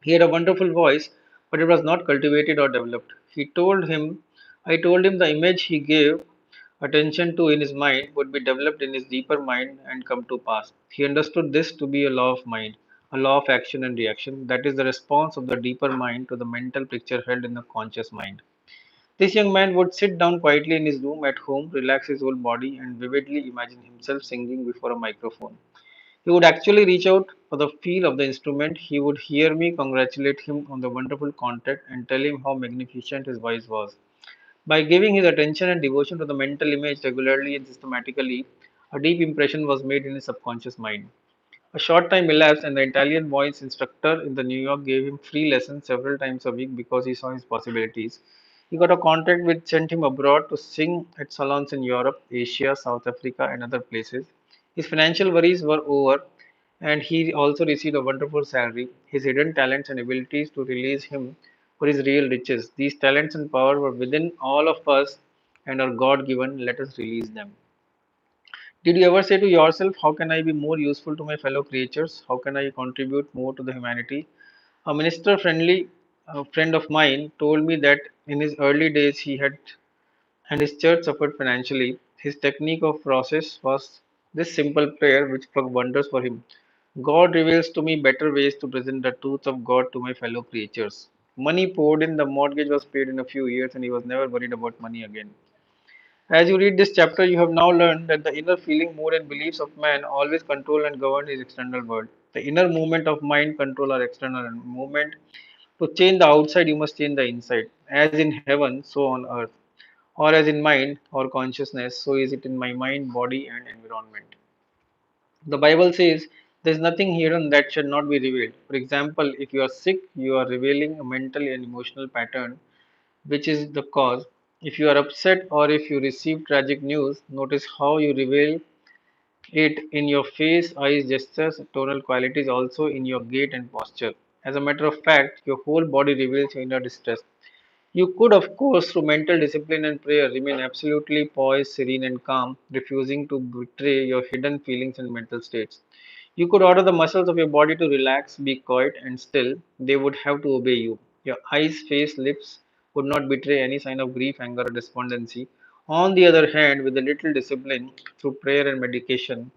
He had a wonderful voice, but it was not cultivated or developed. I told him the image he gave attention to in his mind would be developed in his deeper mind and come to pass. He understood this to be a law of mind, a law of action and reaction, that is the response of the deeper mind to the mental picture held in the conscious mind. This young man would sit down quietly in his room at home, relax his whole body, and vividly imagine himself singing before a microphone. He would actually reach out for the feel of the instrument. He would hear me congratulate him on the wonderful contact and tell him how magnificent his voice was. By giving his attention and devotion to the mental image regularly and systematically, a deep impression was made in his subconscious mind. A short time elapsed, and the Italian voice instructor in the New York gave him free lessons several times a week because he saw his possibilities. He got a contract which sent him abroad to sing at salons in Europe, Asia, South Africa, and other places. His financial worries were over, and he also received a wonderful salary. His hidden talents and abilities to release him for his real riches. These talents and power were within all of us and are God given. Let us release them. Did you ever say to yourself, how can I be more useful to my fellow creatures? How can I contribute more to the humanity? A friend of mine told me that in his early days and his church suffered financially. His technique of process was this simple prayer which worked wonders for him. God reveals to me better ways to present the truth of God to my fellow creatures. Money poured in, the mortgage was paid in a few years, and he was never worried about money again. As you read this chapter, you have now learned that the inner feeling, mood, and beliefs of man always control and govern his external world. The inner movement of mind control our external movement. To change the outside, you must change the inside. As in heaven, so on earth. Or as in mind or consciousness, so is it in my mind, body, and environment. The Bible says there is nothing hidden that should not be revealed. For example, if you are sick, you are revealing a mental and emotional pattern which is the cause. If you are upset or if you receive tragic news, notice how you reveal it in your face, eyes, gestures, tonal qualities, also in your gait and posture. As a matter of fact, your whole body reveals your inner distress. You could, of course, through mental discipline and prayer, remain absolutely poised, serene, and calm, refusing to betray your hidden feelings and mental states. You could order the muscles of your body to relax, be quiet, and still, they would have to obey you. Your eyes, face, lips would not betray any sign of grief, anger, or despondency. On the other hand, with a little discipline through prayer and meditation,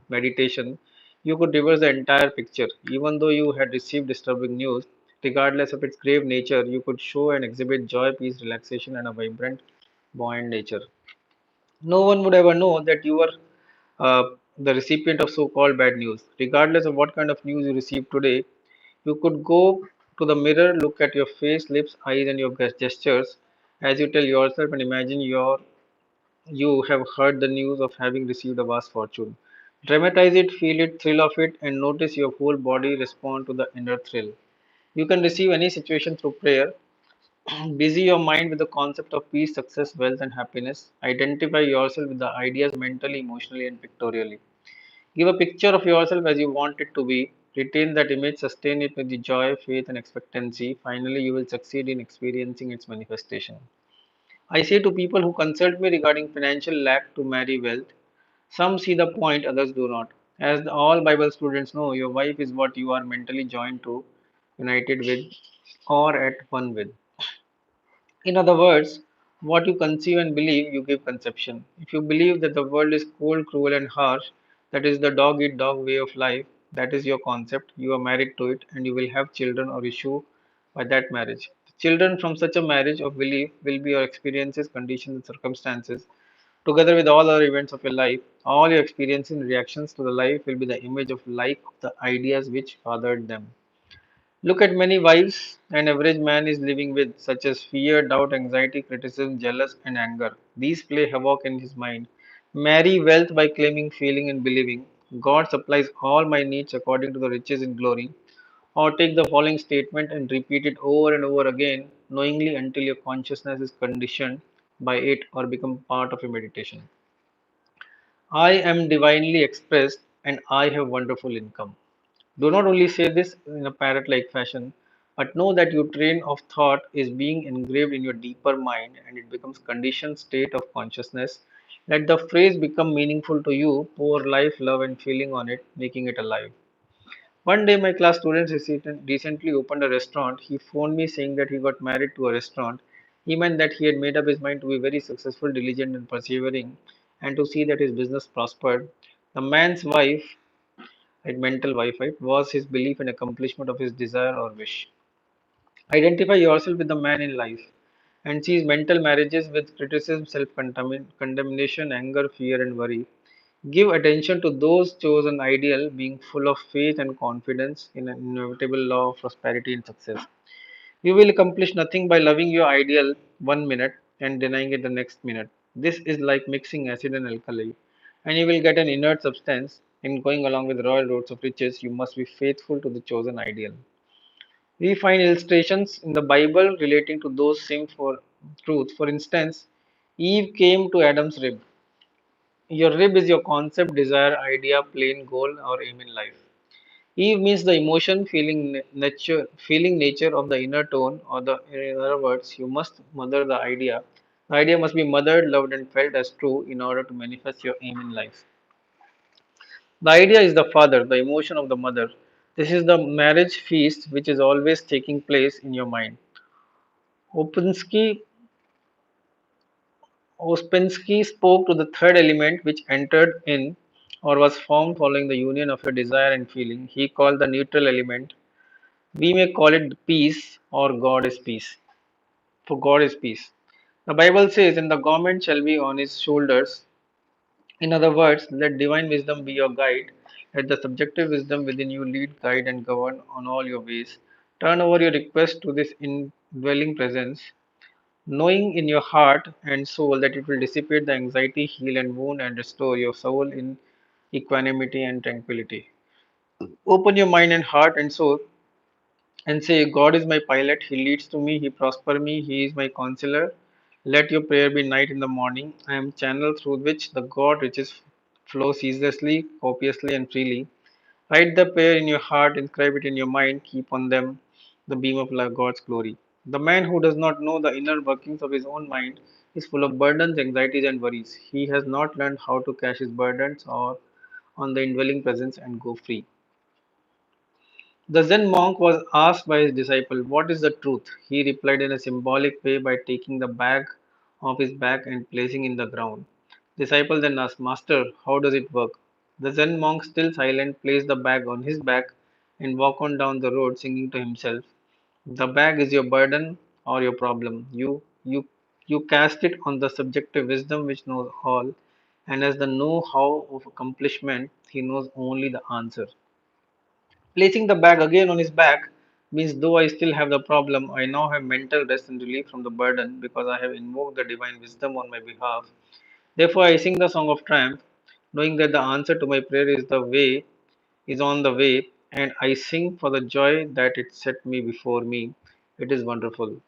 you could reverse the entire picture. Even though you had received disturbing news, regardless of its grave nature, you could show and exhibit joy, peace, relaxation, and a vibrant buoyant nature. No one would ever know that you were uh, the recipient of so called bad news. Regardless of what kind of news you receive today, you could go to the mirror, look at your face, lips, eyes, and your gestures as you tell yourself and imagine you have heard the news of having received a vast fortune. Dramatize it, feel it, thrill of it, and notice your whole body respond to the inner thrill. You can receive any situation through prayer. Busy your mind with the concept of peace, success, wealth, and happiness. Identify yourself with the ideas mentally, emotionally, and pictorially. Give a picture of yourself as you want it to be. Retain that image, sustain it with the joy, faith, and expectancy. Finally, you will succeed in experiencing its manifestation. I say to people who consult me regarding financial lack to marry wealth, some see the point, others do not. As all Bible students know, your wife is what you are mentally joined to, united with, or at one with. In other words, what you conceive and believe, you give conception. If you believe that the world is cold, cruel, and harsh, that is the dog eat dog way of life, that is your concept, you are married to it, and you will have children or issue by that marriage. The children from such a marriage of belief will be your experiences, conditions, and circumstances, together with all other events of your life. All your experiences and reactions to the life will be the image of like the ideas which fathered them. Look at many wives an average man is living with, such as fear, doubt, anxiety, criticism, jealous, and anger. These play havoc in his mind. Marry wealth by claiming, feeling, and believing. God supplies all my needs according to the riches in glory. Or take the following statement and repeat it over and over again, knowingly until your consciousness is conditioned by it or become part of your meditation. I am divinely expressed and I have wonderful income. Do not only say this in a parrot like fashion, but know that your train of thought is being engraved in your deeper mind and it becomes conditioned state of consciousness. Let the phrase become meaningful to you, pour life, love, and feeling on it, making it alive. One day, my class student recently opened a restaurant. He phoned me saying that he got married to a restaurant. He meant that he had made up his mind to be very successful, diligent, and persevering, and to see that his business prospered. The man's wife, right, mental wife, right, was his belief and accomplishment of his desire or wish. Identify yourself with the man in life and sees mental marriages with criticism, self condemnation, anger, fear, and worry. Give attention to those chosen ideal, being full of faith and confidence in an inevitable law of prosperity and success. You will accomplish nothing by loving your ideal 1 minute and denying it the next minute. This is like mixing acid and alkali, and you will get an inert substance. In going along with royal roads of riches, you must be faithful to the chosen ideal. We find illustrations in the Bible relating to those same for truths. For instance, Eve came to Adam's rib. Your rib is your concept, desire, idea, plain goal, or aim in life. Eve means the emotion, feeling nature of the inner tone, or the in other words, you must mother the idea. The idea must be mothered, loved, and felt as true in order to manifest your aim in life. The idea is the father, the emotion of the mother. This is the marriage feast which is always taking place in your mind. Opensky, Ouspensky spoke to the third element which entered in or was formed following the union of your desire and feeling. He called the neutral element. We may call it peace or God is peace. For God is peace. The Bible says, and the government shall be on his shoulders. In other words, let divine wisdom be your guide. Let the subjective wisdom within you lead, guide, and govern on all your ways. Turn over your request to this indwelling presence, knowing in your heart and soul that it will dissipate the anxiety, heal and wound, and restore your soul in equanimity and tranquility. Open your mind and heart and soul and say, God is my pilot, He leads to me, He prosper me, He is my counselor. Let your prayer be night and the morning. I am channel through which the God riches flow ceaselessly, copiously, and freely. Write the prayer in your heart, inscribe it in your mind, keep on them the beam of God's glory. The man who does not know the inner workings of his own mind is full of burdens, anxieties, and worries. He has not learned how to cash his burdens or on the indwelling presence and go free. The Zen monk was asked by his disciple, what is the truth? He replied in a symbolic way by taking the bag off his back and placing in the ground. Disciple then asked, Master, how does it work? The Zen monk, still silent, placed the bag on his back and walked on down the road singing to himself, the bag is your burden or your problem. You You cast it on the subjective wisdom which knows all, and as the know how of accomplishment, he knows only the answer. Placing the bag again on his back means though I still have the problem, I now have mental rest and relief from the burden because I have invoked the divine wisdom on my behalf. Therefore, I sing the song of triumph, knowing that the answer to my prayer is on the way, and I sing for the joy that it set me before me. It is wonderful.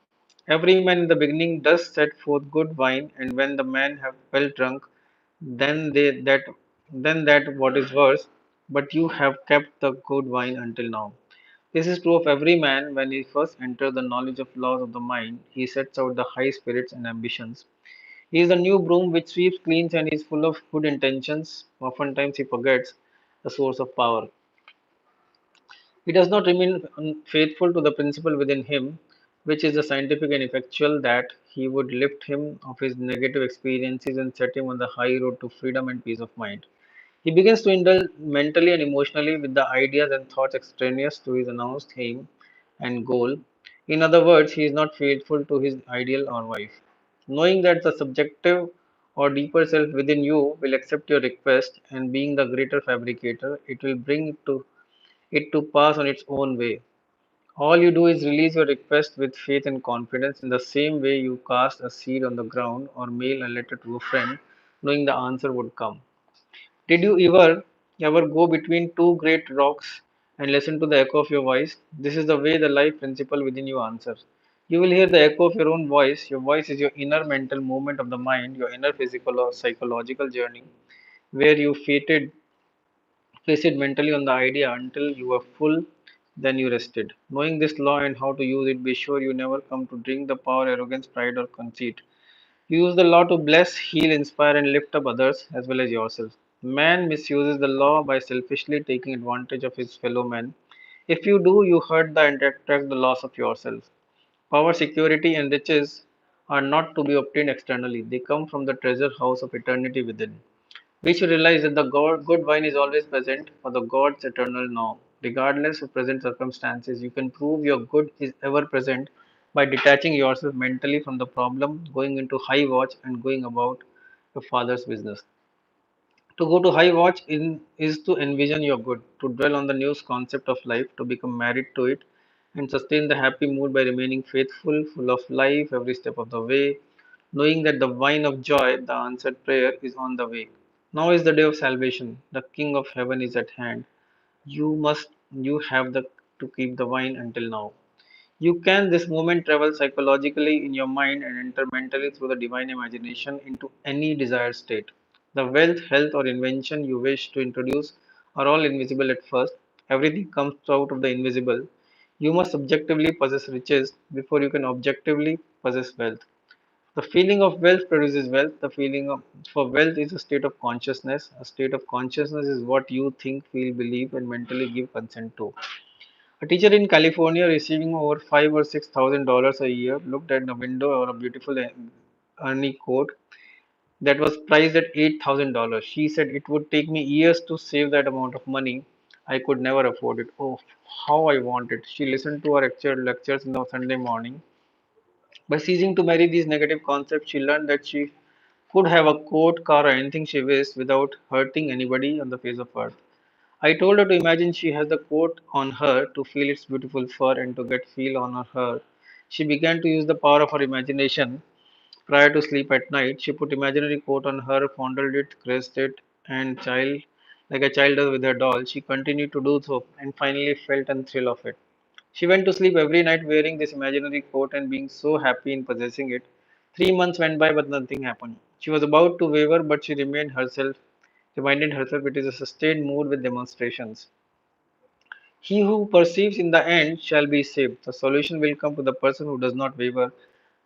Every man in the beginning does set forth good wine, and when the man have well drunk, then that what is worse, but you have kept the good wine until now. This is true of every man when he first enters the knowledge of laws of the mind, he sets out the high spirits and ambitions. He is a new broom which sweeps, cleans, and is full of good intentions. Oftentimes he forgets the source of power. He does not remain faithful to the principle within him, which is the scientific and effectual, that he would lift him of his negative experiences and set him on the high road to freedom and peace of mind. He begins to indulge mentally and emotionally with the ideas and thoughts extraneous to his announced aim and goal. In other words, he is not faithful to his ideal or wife. Knowing that the subjective or deeper self within you will accept your request, and being the greater fabricator, it will bring it to pass on its own way. All you do is release your request with faith and confidence in the same way you cast a seed on the ground or mail a letter to a friend, knowing the answer would come. Did you ever go between two great rocks and listen to the echo of your voice? This is the way the life principle within you answers. You will hear the echo of your own voice. Your voice is your inner mental movement of the mind, your inner physical or psychological journey, where you feasted mentally on the idea until you were full, then you rested. Knowing this law and how to use it, be sure you never come to drink the power, arrogance, pride, or conceit. You use the law to bless, heal, inspire, and lift up others as well as yourself. Man misuses the law by selfishly taking advantage of his fellow men. If you do, you hurt the and attract the loss of yourself. Power, security, and riches are not to be obtained externally, they come from the treasure house of eternity within. We should realize that the good wine is always present for the God's eternal now. Regardless of present circumstances, you can prove your good is ever present by detaching yourself mentally from the problem, going into high watch, and going about your Father's business. To go to high watch is to envision your good, to dwell on the new concept of life, to become married to it, and sustain the happy mood by remaining faithful, full of life every step of the way, knowing that the wine of joy, the answered prayer, is on the way. Now is the day of salvation. The King of heaven is at hand. You have to keep the wine until now. You can this moment travel psychologically in your mind and enter mentally through the divine imagination into any desired state. The wealth, health, or invention you wish to introduce are all invisible at first. Everything comes out of the invisible. You must subjectively possess riches before you can objectively possess wealth. The feeling of wealth produces wealth. For wealth is a state of consciousness. A state of consciousness is what you think, feel, believe, and mentally give consent to. A teacher in California receiving over $5,000 or $6,000 a year looked at the window of a beautiful Ernie coat that was priced at $8,000. She said, "It would take me years to save that amount of money. I could never afford it. Oh, how I want it." She listened to her lectures on the Sunday morning. By ceasing to marry these negative concepts, she learned that she could have a coat, car, or anything she wished without hurting anybody on the face of earth. I told her to imagine she has the coat on her, to feel its beautiful fur, and to get feel on her. She began to use the power of her imagination. Prior to sleep at night, she put imaginary coat on her, fondled it, caressed it, and like a child does with her doll, she continued to do so, and finally felt a thrill of it. She went to sleep every night wearing this imaginary coat and being so happy in possessing it. 3 months went by, but nothing happened. She was about to waver, but she reminded herself it is a sustained mood with demonstrations. He who perceives in the end shall be saved. The solution will come to the person who does not waver,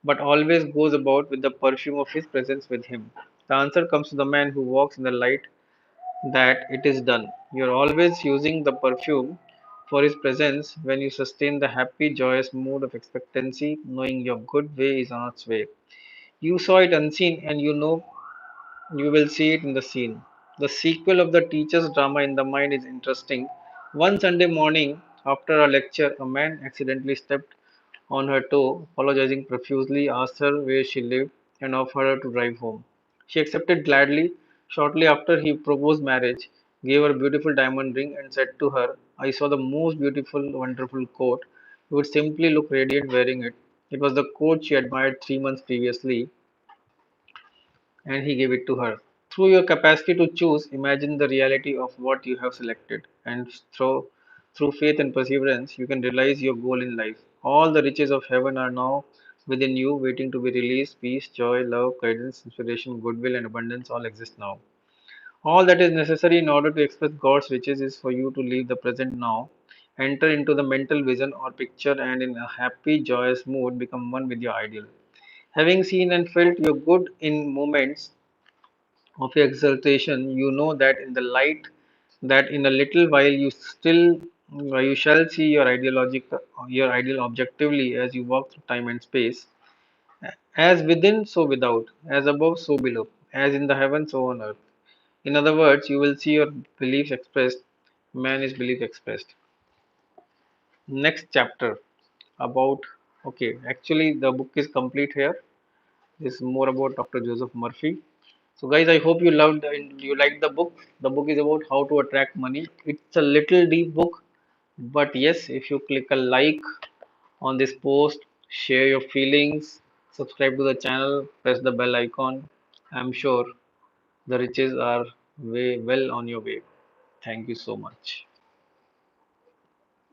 but always goes about with the perfume of his presence with him. The answer comes to the man who walks in the light that it is done. You are always using the perfume for his presence when you sustain the happy, joyous mood of expectancy, knowing your good way is on its way. You saw it unseen, and you know you will see it in the scene. The sequel of the teacher's drama in the mind is interesting. One Sunday morning, after a lecture, a man accidentally stepped on her toe, apologizing profusely, asked her where she lived, and offered her to drive home. She accepted gladly. Shortly after, he proposed marriage, gave her a beautiful diamond ring, and said to her, I saw the most beautiful, wonderful coat. You would simply look radiant wearing it. It was the coat she admired 3 months previously, and he gave it to her. Through your capacity to choose, imagine the reality of what you have selected, and through faith and perseverance, you can realize your goal in life. All the riches of heaven are now within you, waiting to be released. Peace, joy, love, guidance, inspiration, goodwill, and abundance all exist now. All that is necessary in order to express God's riches is for you to leave the present now, enter into the mental vision or picture, and in a happy, joyous mood, become one with your ideal. Having seen and felt your good in moments of your exaltation, you know that in the light, that in a little while you shall see your ideal objectively as you walk through time and space, as within so without, as above so below, as in the heaven so on earth. In other words, you will see your beliefs expressed. Man is belief expressed. Next chapter about, okay, actually the book is complete here. This is more about Dr. Joseph Murphy. So, guys, I hope you loved and you liked the book. The book is about how to attract money. It's a little deep book, but yes, if you click a like on this post, share your feelings, subscribe to the channel, press the bell icon, I'm sure the riches are way well on your way. Thank you so much.